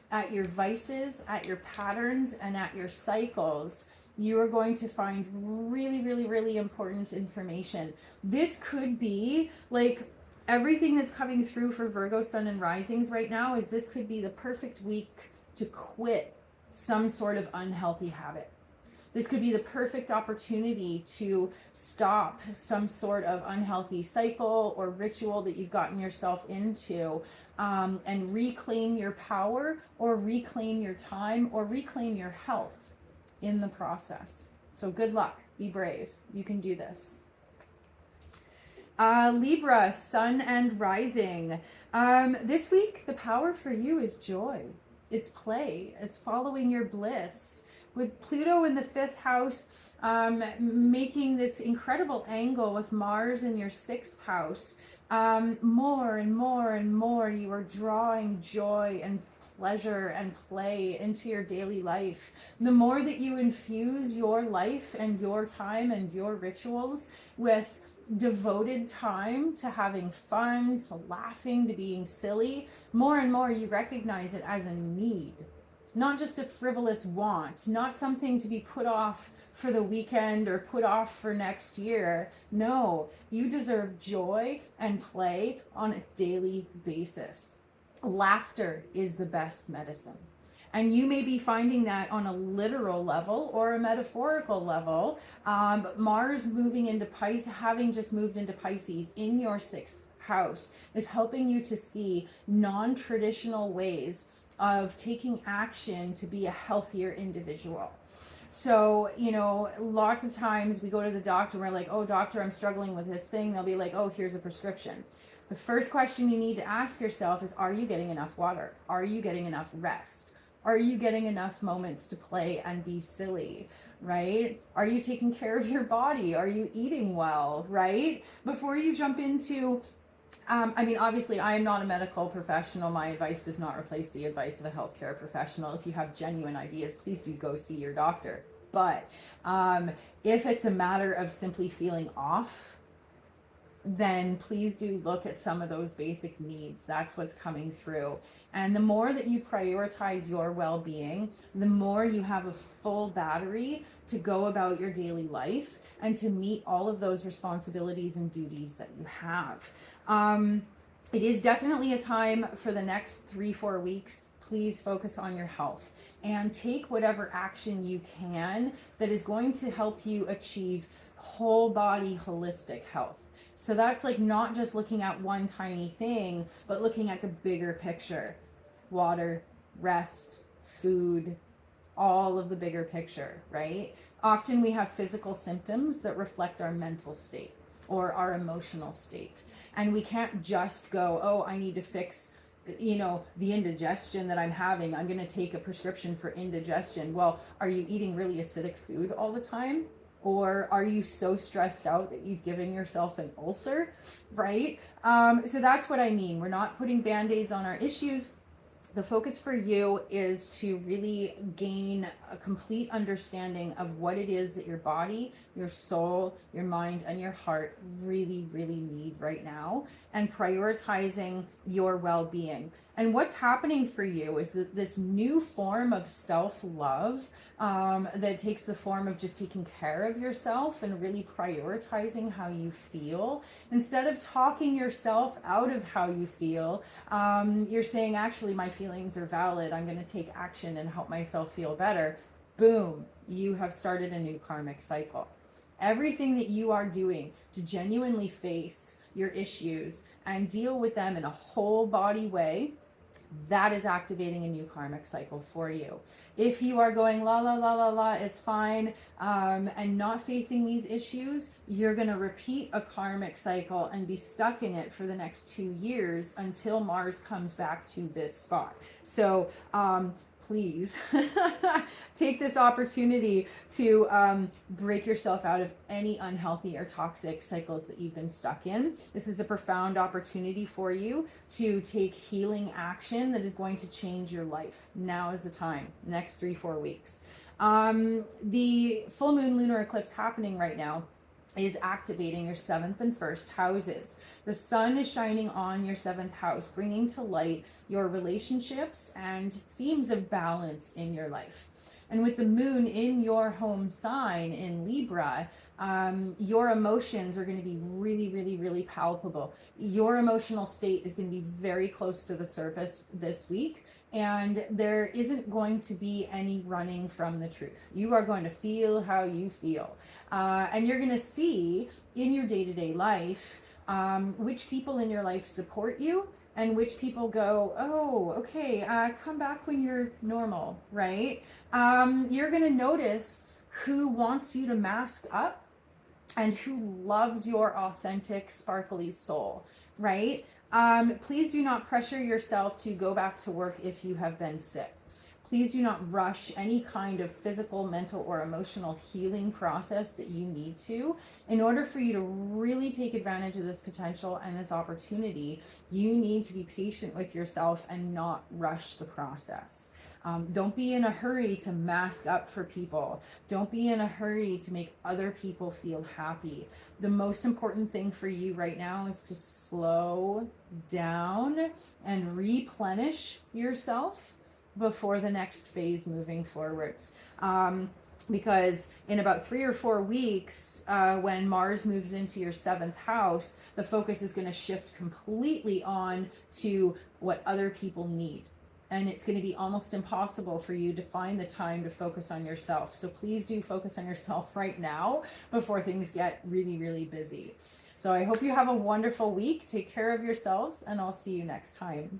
at your vices, at your patterns, and at your cycles, you are going to find really, really, really important information. This could be like everything that's coming through for Virgo Sun and Risings right now is this could be the perfect week to quit some sort of unhealthy habit. This could be the perfect opportunity to stop some sort of unhealthy cycle or ritual that you've gotten yourself into, and reclaim your power, or reclaim your time, or reclaim your health in the process. So good luck. Be brave. You can do this. Libra, sun and rising. This week, the power for you is joy. It's play. It's following your bliss. With Pluto in the 5th house, making this incredible angle with Mars in your 6th house, more and more and more you are drawing joy and pleasure and play into your daily life. The more that you infuse your life and your time and your rituals with devoted time to having fun, to laughing, to being silly, more and more you recognize it as a need. Not just a frivolous want, not something to be put off for the weekend or put off for next year. No, you deserve joy and play on a daily basis. Laughter is the best medicine. And you may be finding that on a literal level or a metaphorical level. But Mars moving into Pisces, having just moved into Pisces in your 6th house, is helping you to see non-traditional ways of taking action to be a healthier individual. So, lots of times we go to the doctor and we're like, oh, doctor, I'm struggling with this thing. They'll be like, oh, here's a prescription. The first question you need to ask yourself is, are you getting enough water? Are you getting enough rest? Are you getting enough moments to play and be silly? Right? Are you taking care of your body? Are you eating well? Right? Before you jump into obviously, I am not a medical professional. My advice does not replace the advice of a healthcare professional. If you have genuine ideas, please do go see your doctor. But if it's a matter of simply feeling off, then please do look at some of those basic needs. That's what's coming through. And the more that you prioritize your well-being, the more you have a full battery to go about your daily life and to meet all of those responsibilities and duties that you have. It is definitely a time for the next 3-4 weeks. Please focus on your health and take whatever action you can that is going to help you achieve whole body holistic health. So that's like not just looking at one tiny thing, but looking at the bigger picture. Water, rest, food, all of the bigger picture, right? Often we have physical symptoms that reflect our mental state or our emotional state. And we can't just go, oh, I need to fix, the indigestion that I'm having. I'm going to take a prescription for indigestion. Well, are you eating really acidic food all the time? Or are you so stressed out that you've given yourself an ulcer, right? So that's what I mean. We're not putting Band-Aids on our issues. The focus for you is to really gain a complete understanding of what it is that your body, your soul, your mind, and your heart really, really need right now, and prioritizing your well-being. And what's happening for you is that this new form of self-love that takes the form of just taking care of yourself and really prioritizing how you feel. Instead of talking yourself out of how you feel, you're saying, actually, my feelings are valid. I'm going to take action and help myself feel better. Boom, you have started a new karmic cycle. Everything that you are doing to genuinely face your issues and deal with them in a whole body way, that is activating a new karmic cycle for you. If you are going la la la la la, it's fine, and not facing these issues, you're going to repeat a karmic cycle and be stuck in it for the next 2 years until Mars comes back to this spot. So please take this opportunity to break yourself out of any unhealthy or toxic cycles that you've been stuck in. This is a profound opportunity for you to take healing action that is going to change your life. Now is the time, next 3-4 weeks. The full moon lunar eclipse happening right now is activating your 7th and 1st houses. The sun is shining on your 7th house, bringing to light your relationships and themes of balance in your life. And with the moon in your home sign in Libra, your emotions are going to be really, really, really palpable. Your emotional state is going to be very close to the surface this week. And there isn't going to be any running from the truth. You are going to feel how you feel. And you're going to see in your day-to-day life which people in your life support you and which people go, oh, okay, come back when you're normal, right? You're going to notice who wants you to mask up and who loves your authentic, sparkly soul, right? Please do not pressure yourself to go back to work if you have been sick. Please do not rush any kind of physical, mental, or emotional healing process that you need to. In order for you to really take advantage of this potential and this opportunity, you need to be patient with yourself and not rush the process. Don't be in a hurry to mask up for people. Don't be in a hurry to make other people feel happy. The most important thing for you right now is to slow down and replenish yourself before the next phase moving forwards. Because in about 3 or 4 weeks, when Mars moves into your 7th house, the focus is going to shift completely on to what other people need. And it's going to be almost impossible for you to find the time to focus on yourself. So please do focus on yourself right now before things get really, really busy. So I hope you have a wonderful week. Take care of yourselves, and I'll see you next time.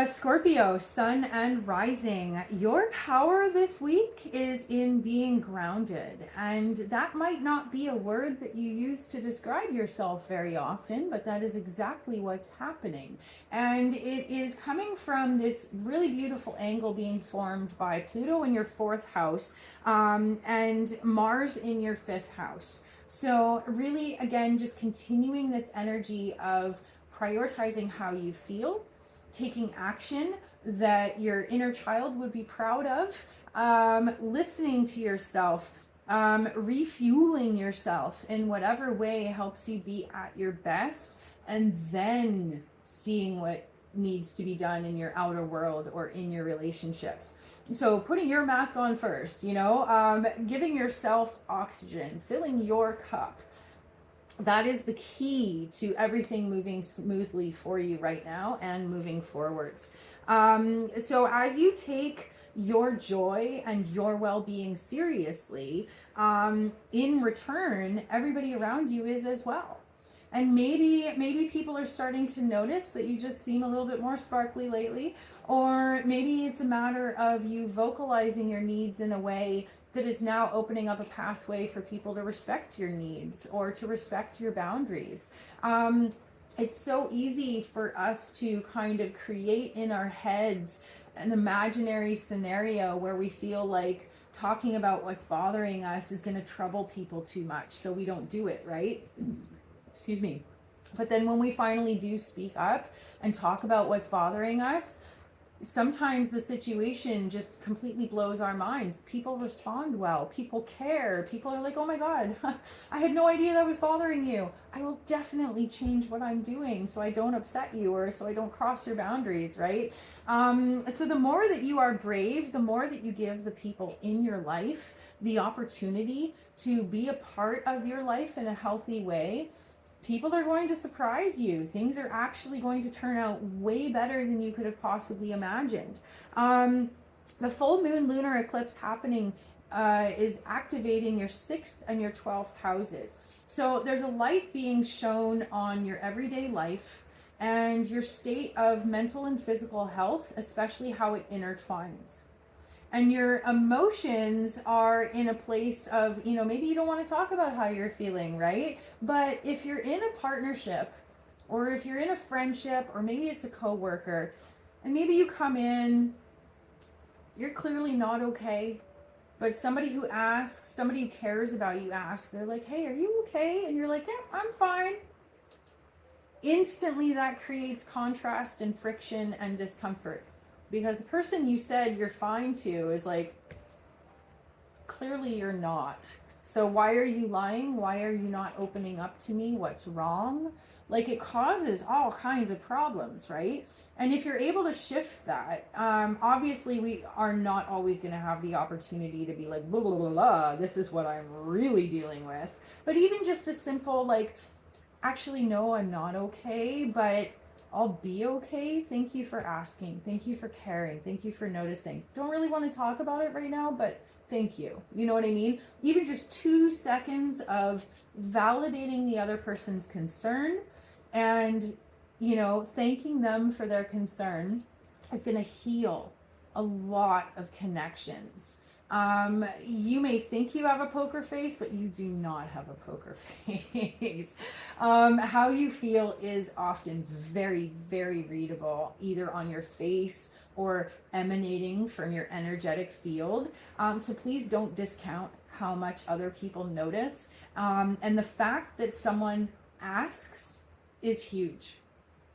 Scorpio, sun and rising. Your power this week is in being grounded, and that might not be a word that you use to describe yourself very often, but that is exactly what's happening. And it is coming from this really beautiful angle being formed by Pluto in your 4th house and Mars in your 5th house. So really, again, just continuing this energy of prioritizing how you feel, taking action that your inner child would be proud of, listening to yourself, refueling yourself in whatever way helps you be at your best, and then seeing what needs to be done in your outer world or in your relationships. So putting your mask on first, giving yourself oxygen, filling your cup. That is the key to everything moving smoothly for you right now and moving forwards. So as you take your joy and your well-being seriously, in return, everybody around you is as well. And maybe people are starting to notice that you just seem a little bit more sparkly lately, or maybe it's a matter of you vocalizing your needs in a way that is now opening up a pathway for people to respect your needs or to respect your boundaries. It's so easy for us to kind of create in our heads an imaginary scenario where we feel like talking about what's bothering us is going to trouble people too much, so we don't do it, right? Excuse me. But then when we finally do speak up and talk about what's bothering us, sometimes the situation just completely blows our minds. People respond well. People care. People are like, oh my God, I had no idea that was bothering you. I will definitely change what I'm doing so I don't upset you or so I don't cross your boundaries, right? So the more that you are brave, the more that you give the people in your life the opportunity to be a part of your life in a healthy way, people are going to surprise you. Things are actually going to turn out way better than you could have possibly imagined. The full moon lunar eclipse happening is activating your 6th and your 12th houses. So there's a light being shown on your everyday life and your state of mental and physical health, especially how it intertwines. And your emotions are in a place of, maybe you don't want to talk about how you're feeling, right? But if you're in a partnership, or if you're in a friendship, or maybe it's a coworker, and maybe you come in, you're clearly not okay, but somebody who asks, somebody who cares about you asks, they're like, hey, are you okay? And you're like, yeah, I'm fine. Instantly that creates contrast and friction and discomfort. Because the person you said you're fine to is like, clearly you're not. So why are you lying? Why are you not opening up to me? What's wrong? Like, it causes all kinds of problems, right? And if you're able to shift that, obviously we are not always going to have the opportunity to be like, blah, blah, blah, blah, this is what I'm really dealing with. But even just a simple, like, actually, no, I'm not okay, but I'll be okay. Thank you for asking. Thank you for caring. Thank you for noticing. Don't really want to talk about it right now, but thank you. You know what I mean? Even just 2 seconds of validating the other person's concern and, you know, thanking them for their concern is going to heal a lot of connections. You may think you have a poker face, but you do not have a poker face. How you feel is often very, very readable, either on your face or emanating from your energetic field. So please don't discount how much other people notice. And the fact that someone asks is huge,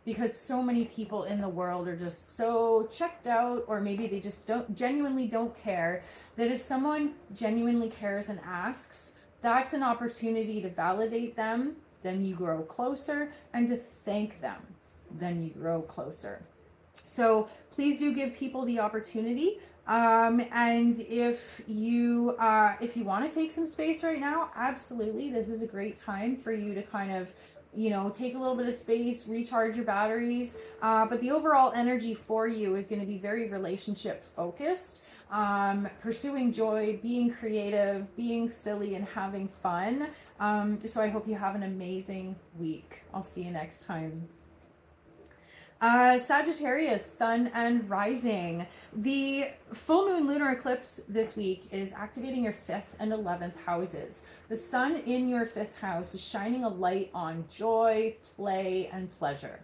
because so many people in the world are just so checked out, or maybe they just genuinely don't care, that if someone genuinely cares and asks, that's an opportunity to validate them, then you grow closer, and to thank them, then you grow closer. So please do give people the opportunity. And if you want to take some space right now, absolutely, this is a great time for you to kind of, you know, take a little bit of space, recharge your batteries. But the overall energy for you is going to be very relationship focused, pursuing joy, being creative, being silly, and having fun. So I hope you have an amazing week. I'll see you next time. Sagittarius, sun and rising. The full moon lunar eclipse this week is activating your 5th and 11th houses. The sun in your 5th house is shining a light on joy, play, and pleasure.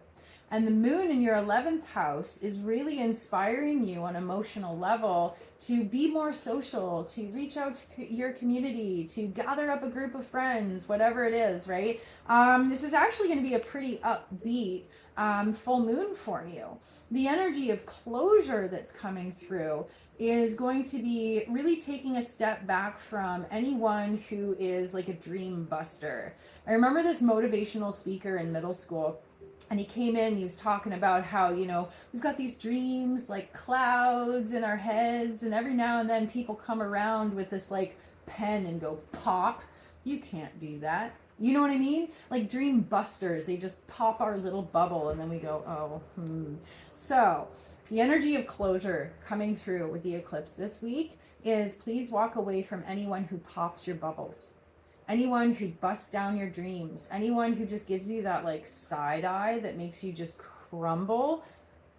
And the moon in your 11th house is really inspiring you on an emotional level to be more social, to reach out to your community, to gather up a group of friends, whatever it is, right? This is actually going to be a pretty upbeat full moon for you. The energy of closure that's coming through is going to be really taking a step back from anyone who is like a dream buster. I remember this motivational speaker in middle school, and he came in, he was talking about how, you know, we've got these dreams like clouds in our heads, and every now and then people come around with this like pen and go pop. You can't do that. You know what I mean? Like dream busters, they just pop our little bubble and then we go, oh, So the energy of closure coming through with the eclipse this week is please walk away from anyone who pops your bubbles. Anyone who busts down your dreams, anyone who just gives you that like side eye that makes you just crumble.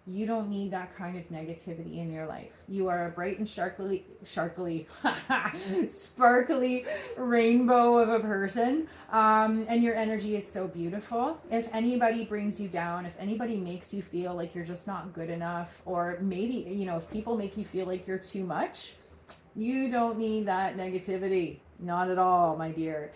You don't need that kind of negativity in your life. You are a bright and sparkly rainbow of a person. And your energy is so beautiful. If anybody brings you down, if anybody makes you feel like you're just not good enough, or maybe, you know, if people make you feel like you're too much, you don't need that negativity. Not at all, my dear.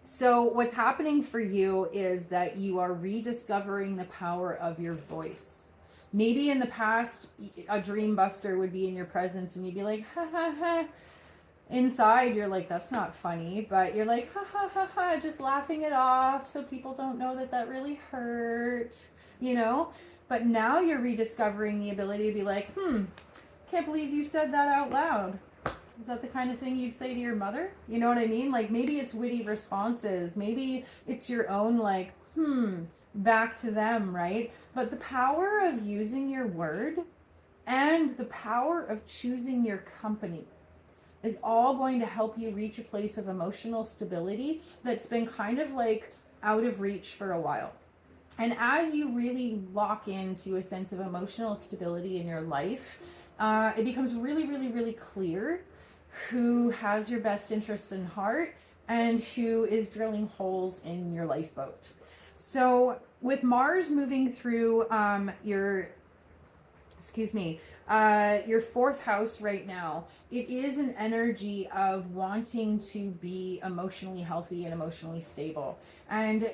So what's happening for you is that you are rediscovering the power of your voice. Maybe in the past, a dream buster would be in your presence and you'd be like, ha ha ha. Inside, you're like, that's not funny, but you're like, ha ha ha ha, just laughing it off so people don't know that that really hurt, you know? But now you're rediscovering the ability to be like, can't believe you said that out loud. Is that the kind of thing you'd say to your mother? You know what I mean? Like maybe it's witty responses. Maybe it's your own like, back to them, right? But the power of using your word and the power of choosing your company is all going to help you reach a place of emotional stability that's been kind of like out of reach for a while. And as you really lock into a sense of emotional stability in your life, it becomes really, really, really clear who has your best interests in heart and who is drilling holes in your lifeboat. So with Mars moving through your 4th house right now, it is an energy of wanting to be emotionally healthy and emotionally stable. And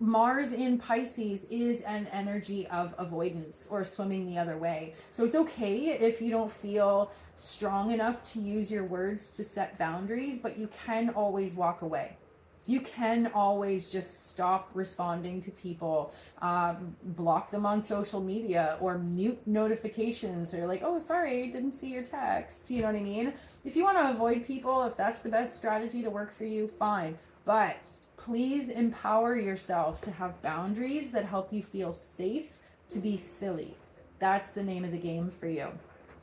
Mars in Pisces is an energy of avoidance or swimming the other way. So it's okay if you don't feel strong enough to use your words to set boundaries, but you can always walk away. You can always just stop responding to people, block them on social media, or mute notifications, or like, oh, sorry, didn't see your text. You know what I mean? If you want to avoid people, if that's the best strategy to work for you, fine. But Please empower yourself to have boundaries that help you feel safe to be silly. That's the name of the game for you.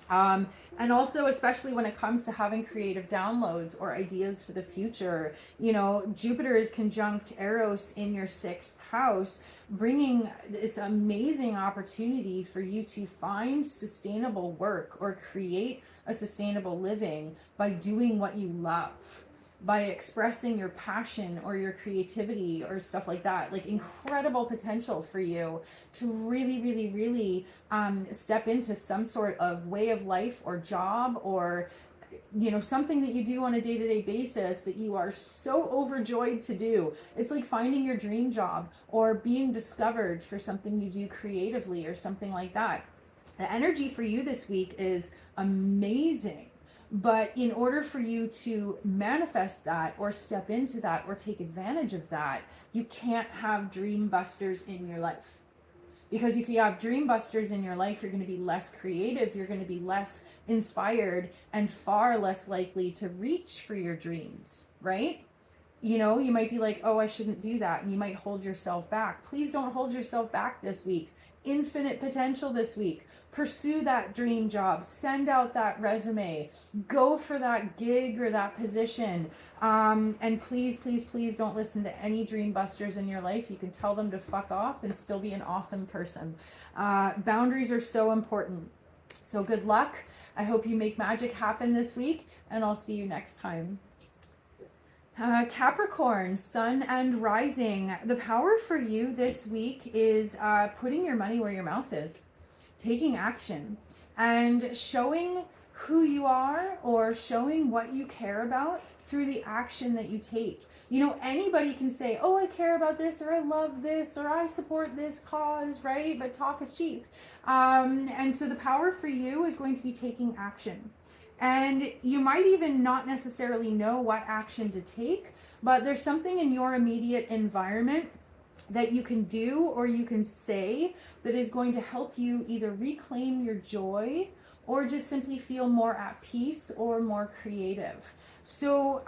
And also, especially when it comes to having creative downloads or ideas for the future, you know, Jupiter is conjunct Eros in your 6th house, bringing this amazing opportunity for you to find sustainable work or create a sustainable living by doing what you love, by expressing your passion or your creativity or stuff like that. Like, incredible potential for you to really step into some sort of way of life or job, or you know, something that you do on a day-to-day basis that you are so overjoyed to do. It's like finding your dream job or being discovered for something you do creatively or something like that. The energy for you this week is amazing. But in order for you to manifest that or step into that or take advantage of that, you can't have dream busters in your life. Because if you have dream busters in your life, you're going to be less creative, you're going to be less inspired, and far less likely to reach for your dreams, right? You know, you might be like, oh, I shouldn't do that, and you might hold yourself back. Please don't hold yourself back this week. Infinite potential this week. Pursue that dream job. Send out that resume. Go for that gig or that position. And please don't listen to any dream busters in your life. You can tell them to fuck off and still be an awesome person. Boundaries are so important. So good luck. I hope you make magic happen this week, and I'll see you next time. Capricorn, sun and rising. The power for you this week is putting your money where your mouth is, taking action, and showing who you are or showing what you care about through the action that you take. You know, anybody can say, oh, I care about this, or I love this, or I support this cause, right? But talk is cheap. And so the power for you is going to be taking action. And you might even not necessarily know what action to take, but there's something in your immediate environment that you can do or you can say that is going to help you either reclaim your joy or just simply feel more at peace or more creative. So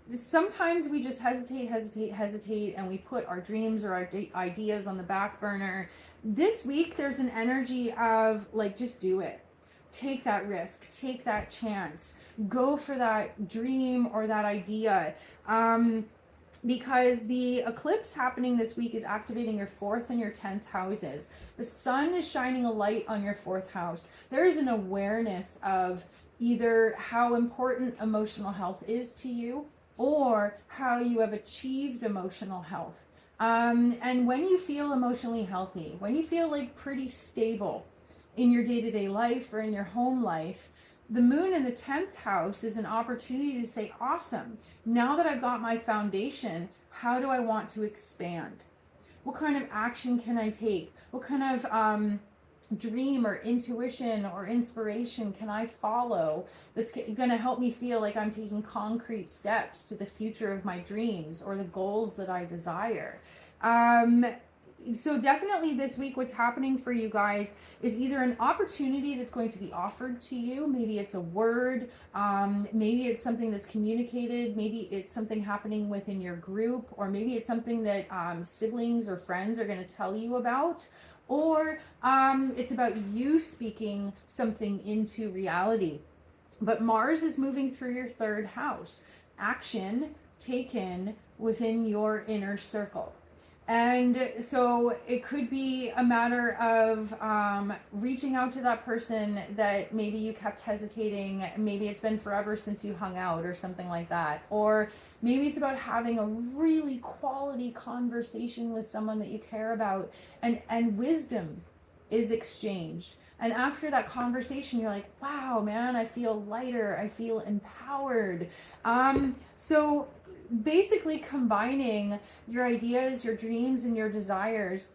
sometimes we just hesitate, and we put our dreams or our ideas on the back burner. This week, there's an energy of like, just do it. Take that risk, take that chance, go for that dream or that idea. Because the eclipse happening this week is activating your 4th and your 10th houses. The sun is shining a light on your 4th house. There is an awareness of either how important emotional health is to you or how you have achieved emotional health. And when you feel emotionally healthy, when you feel like pretty stable in your day-to-day life or in your home life, the moon in the 10th house is an opportunity to say, awesome, now that I've got my foundation, how do I want to expand? What kind of action can I take? What kind of dream or intuition or inspiration can I follow that's going to help me feel like I'm taking concrete steps to the future of my dreams or the goals that I desire? So definitely this week, what's happening for you guys is either an opportunity that's going to be offered to you. Maybe it's a word, maybe it's something that's communicated, maybe it's something happening within your group, or maybe it's something that siblings or friends are going to tell you about, or it's about you speaking something into reality. But Mars is moving through your 3rd house. Action taken within your inner circle. And so it could be a matter of reaching out to that person that maybe you kept hesitating. Maybe it's been forever since you hung out or something like that. Or maybe it's about having a really quality conversation with someone that you care about, and wisdom is exchanged. And after that conversation, you're like, wow, man, I feel lighter. I feel empowered. So basically combining your ideas, your dreams, and your desires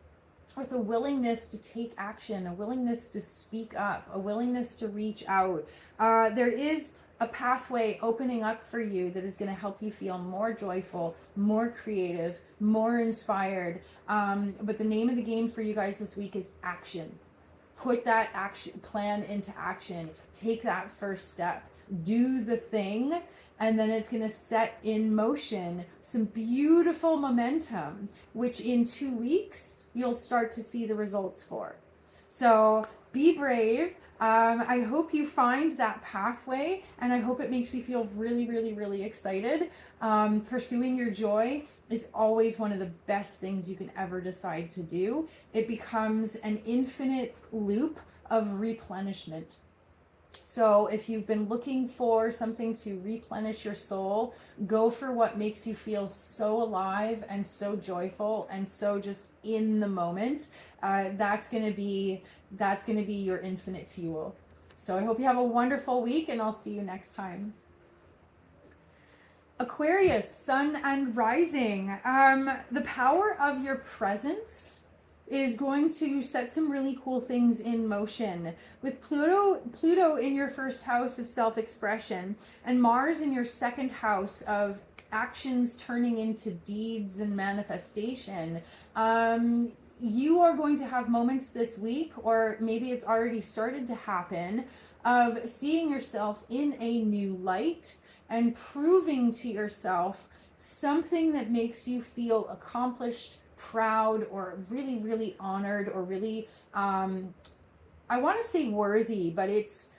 with a willingness to take action, a willingness to speak up, a willingness to reach out. There is a pathway opening up for you that is going to help you feel more joyful, more creative, more inspired. But the name of the game for you guys this week is action. Put that action plan into action. Take that first step. do the thing, and then it's going to set in motion some beautiful momentum, which in 2 weeks you'll start to see the results for. So be brave. I hope you find that pathway, and I hope it makes you feel really, really, really excited. Pursuing your joy is always one of the best things you can ever decide to do. It becomes an infinite loop of replenishment. So if you've been looking for something to replenish your soul, go for what makes you feel so alive and so joyful and so just in the moment. That's gonna be your infinite fuel. So I hope you have a wonderful week, and I'll see you next time. Aquarius, sun and rising. The power of your presence is going to set some really cool things in motion. With Pluto in your first house of self-expression and Mars in your second house of actions turning into deeds and manifestation, you are going to have moments this week, or maybe it's already started to happen, of seeing yourself in a new light and proving to yourself something that makes you feel accomplished, proud, or really, really honored, or really, I want to say worthy, but it's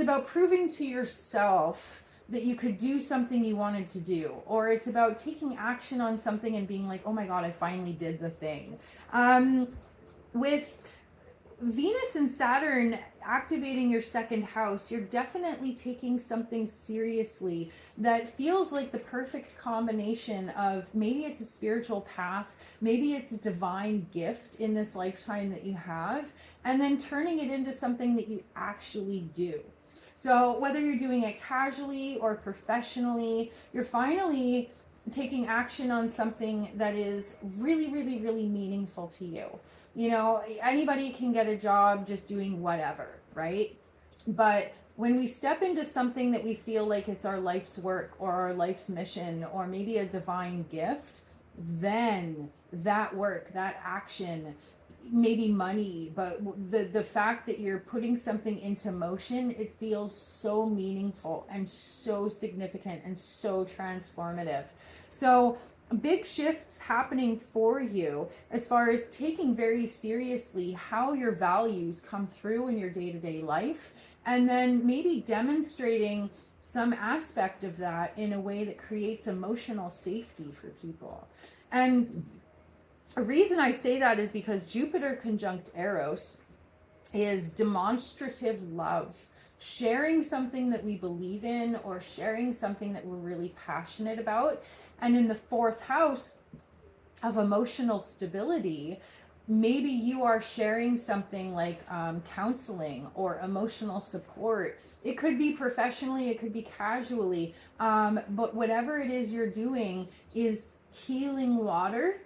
about proving to yourself that you could do something you wanted to do, or it's about taking action on something and being like, oh my God, I finally did the thing. With Venus and Saturn activating your second house, you're definitely taking something seriously that feels like the perfect combination of maybe it's a spiritual path, maybe it's a divine gift in this lifetime that you have, and then turning it into something that you actually do. So whether you're doing it casually or professionally, you're finally taking action on something that is really, really, really meaningful to you. You know, anybody can get a job just doing whatever, right? But when we step into something that we feel like it's our life's work or our life's mission or maybe a divine gift, then that work, that action, maybe money, but the fact that you're putting something into motion, it feels so meaningful and so significant and so transformative. So big shifts happening for you as far as taking very seriously how your values come through in your day-to-day life, and then maybe demonstrating some aspect of that in a way that creates emotional safety for people. And a reason I say that is because Jupiter conjunct Eros is demonstrative love, sharing something that we believe in or sharing something that we're really passionate about. And in the fourth house of emotional stability, maybe you are sharing something like counseling or emotional support. It could be professionally, it could be casually, but whatever it is you're doing is healing water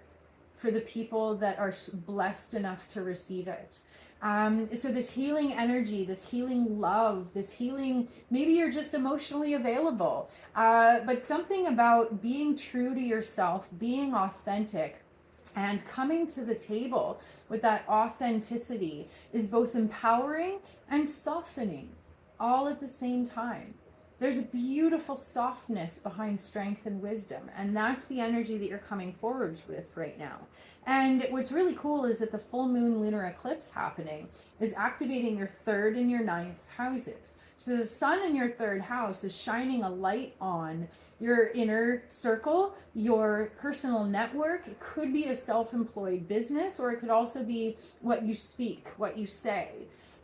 for the people that are blessed enough to receive it. So this healing energy, this healing love, this healing, maybe you're just emotionally available, but something about being true to yourself, being authentic, and coming to the table with that authenticity is both empowering and softening all at the same time. There's a beautiful softness behind strength and wisdom, and that's the energy that you're coming forward with right now. And what's really cool is that the full moon lunar eclipse happening is activating your third and your ninth houses. So the sun in your third house is shining a light on your inner circle, your personal network. It could be a self-employed business, or it could also be what you speak, what you say.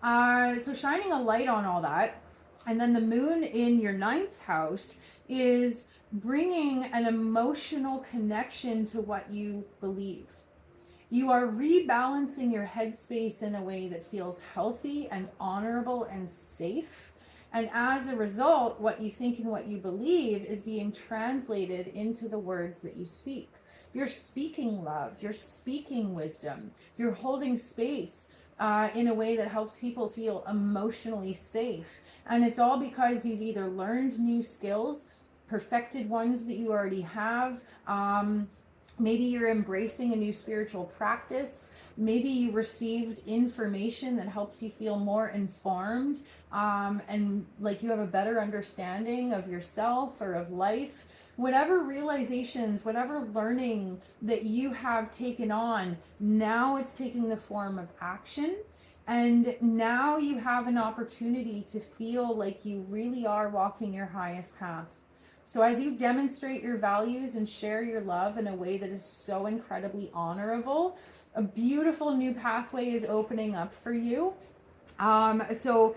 So shining a light on all that. And then the moon in your ninth house is bringing an emotional connection to what you believe. You are rebalancing your headspace in a way that feels healthy and honorable and safe. And as a result, what you think and what you believe is being translated into the words that you speak. You're speaking love, you're speaking wisdom, you're holding space in a way that helps people feel emotionally safe. And it's all because you've either learned new skills, perfected ones that you already have, Maybe you're embracing a new spiritual practice. Maybe you received information that helps you feel more informed, and like you have a better understanding of yourself or of life. Whatever realizations, whatever learning that you have taken on, now it's taking the form of action. And now you have an opportunity to feel like you really are walking your highest path. So as you demonstrate your values and share your love in a way that is so incredibly honorable, a beautiful new pathway is opening up for you. So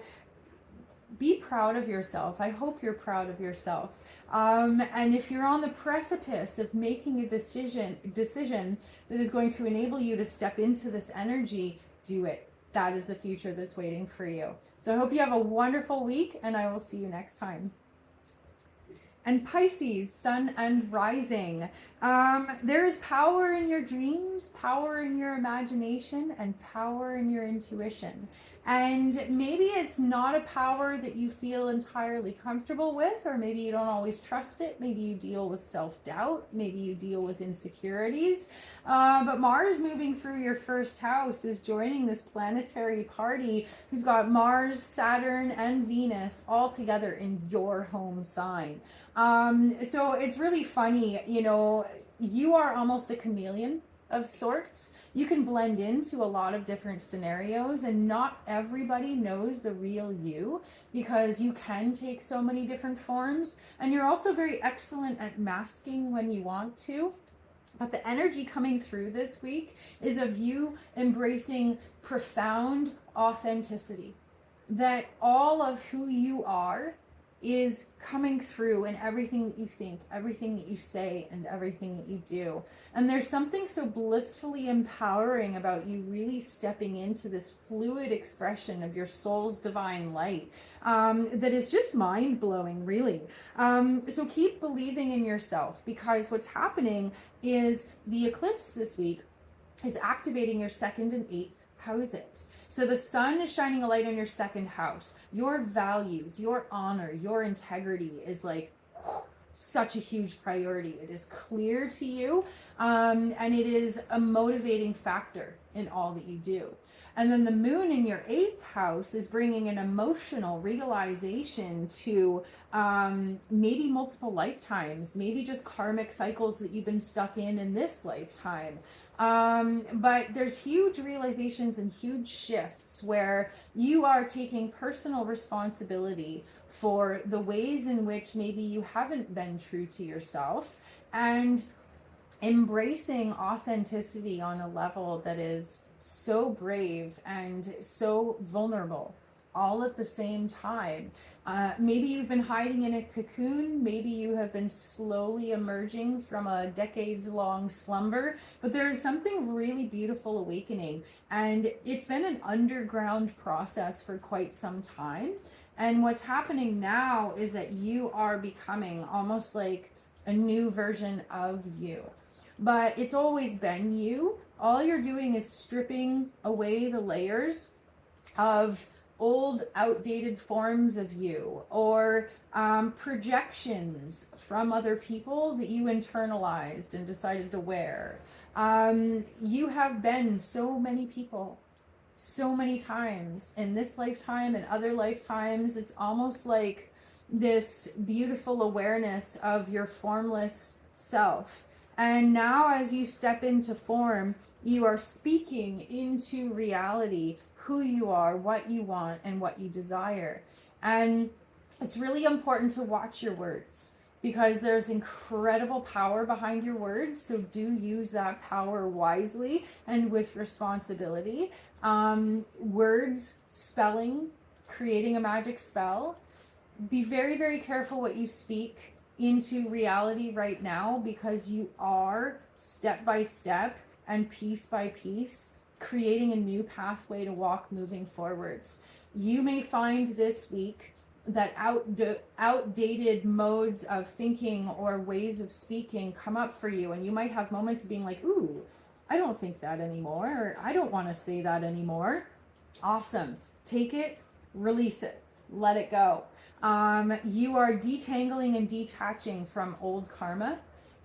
be proud of yourself. I hope you're proud of yourself. And if you're on the precipice of making a decision that is going to enable you to step into this energy, do it. That is the future that's waiting for you. So I hope you have a wonderful week, and I will see you next time. And Pisces, sun and rising. There is power in your dreams, power in your imagination, and power in your intuition. And maybe it's not a power that you feel entirely comfortable with, or maybe you don't always trust it. Maybe you deal with self-doubt. Maybe you deal with insecurities. But Mars moving through your first house is joining this planetary party. We've got Mars, Saturn, and Venus all together in your home sign. So it's really funny, you know, you are almost a chameleon of sorts. You can blend into a lot of different scenarios, and not everybody knows the real you, because you can take so many different forms, and you're also very excellent at masking when you want to. But the energy coming through this week is of you embracing profound authenticity, that all of who you are is coming through in everything that you think, everything that you say, and everything that you do. And there's something so blissfully empowering about you really stepping into this fluid expression of your soul's divine light, that is just mind-blowing, really. So keep believing in yourself, because what's happening is the eclipse this week is activating your 2nd and 8th houses. So the sun is shining a light on your 2nd house. Your values, your honor, your integrity is like such a huge priority. It is clear to you, and it is a motivating factor in all that you do. And then the moon in your 8th house is bringing an emotional realization to maybe multiple lifetimes, maybe just karmic cycles that you've been stuck in this lifetime. But there's huge realizations and huge shifts where you are taking personal responsibility for the ways in which maybe you haven't been true to yourself, and embracing authenticity on a level that is so brave and so vulnerable all at the same time. Maybe you've been hiding in a cocoon. Maybe you have been slowly emerging from a decades-long slumber, but there is something really beautiful awakening, and it's been an underground process for quite some time. And what's happening now is that you are becoming almost like a new version of you. But it's always been you. All you're doing is stripping away the layers of old, outdated forms of you, or projections from other people that you internalized and decided to wear. You have been so many people, so many times in this lifetime and other lifetimes. It's almost like this beautiful awareness of your formless self. And now as you step into form, you are speaking into reality who you are, what you want, and what you desire. And it's really important to watch your words, because there's incredible power behind your words. So do use that power wisely and with responsibility. Words, spelling, creating a magic spell. Be very, very careful what you speak into reality right now, because you are step by step and piece by piece creating a new pathway to walk moving forwards. You may find this week that outdated modes of thinking or ways of speaking come up for you, and you might have moments of being like, ooh, I don't think that anymore, or I don't want to say that anymore. Awesome. Take it, release it, let it go. You are detangling and detaching from old karma,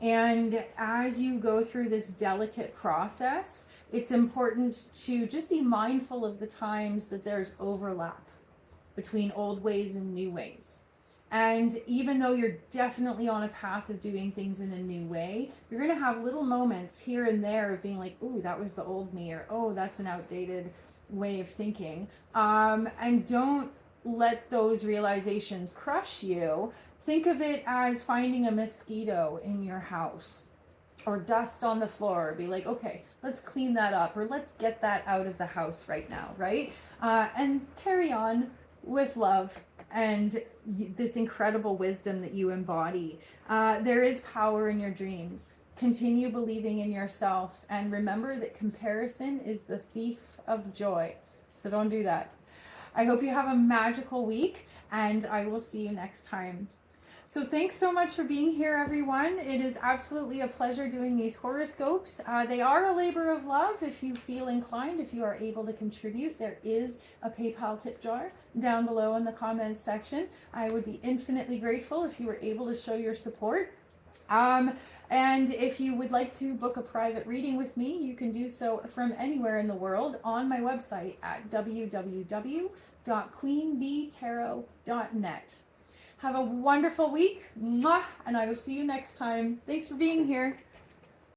And as you go through this delicate process, it's important to just be mindful of the times that there's overlap between old ways and new ways. And even though you're definitely on a path of doing things in a new way, you're going to have little moments here and there of being like, ooh, that was the old me, or oh, that's an outdated way of thinking. And don't let those realizations crush you. Think of it as finding a mosquito in your house or dust on the floor. Be like, okay, let's clean that up, or let's get that out of the house right now, right? And carry on with love and this incredible wisdom that you embody. There is power in your dreams. Continue believing in yourself, and remember that comparison is the thief of joy. So don't do that. I hope you have a magical week, and I will see you next time. So thanks so much for being here, everyone. It is absolutely a pleasure doing these horoscopes. They are a labor of love. If you feel inclined, if you are able to contribute, there is a PayPal tip jar down below in the comments section. I would be infinitely grateful if you were able to show your support. And if you would like to book a private reading with me, you can do so from anywhere in the world on my website at www.queenbeetarot.net. Have a wonderful week, and I will see you next time. Thanks for being here.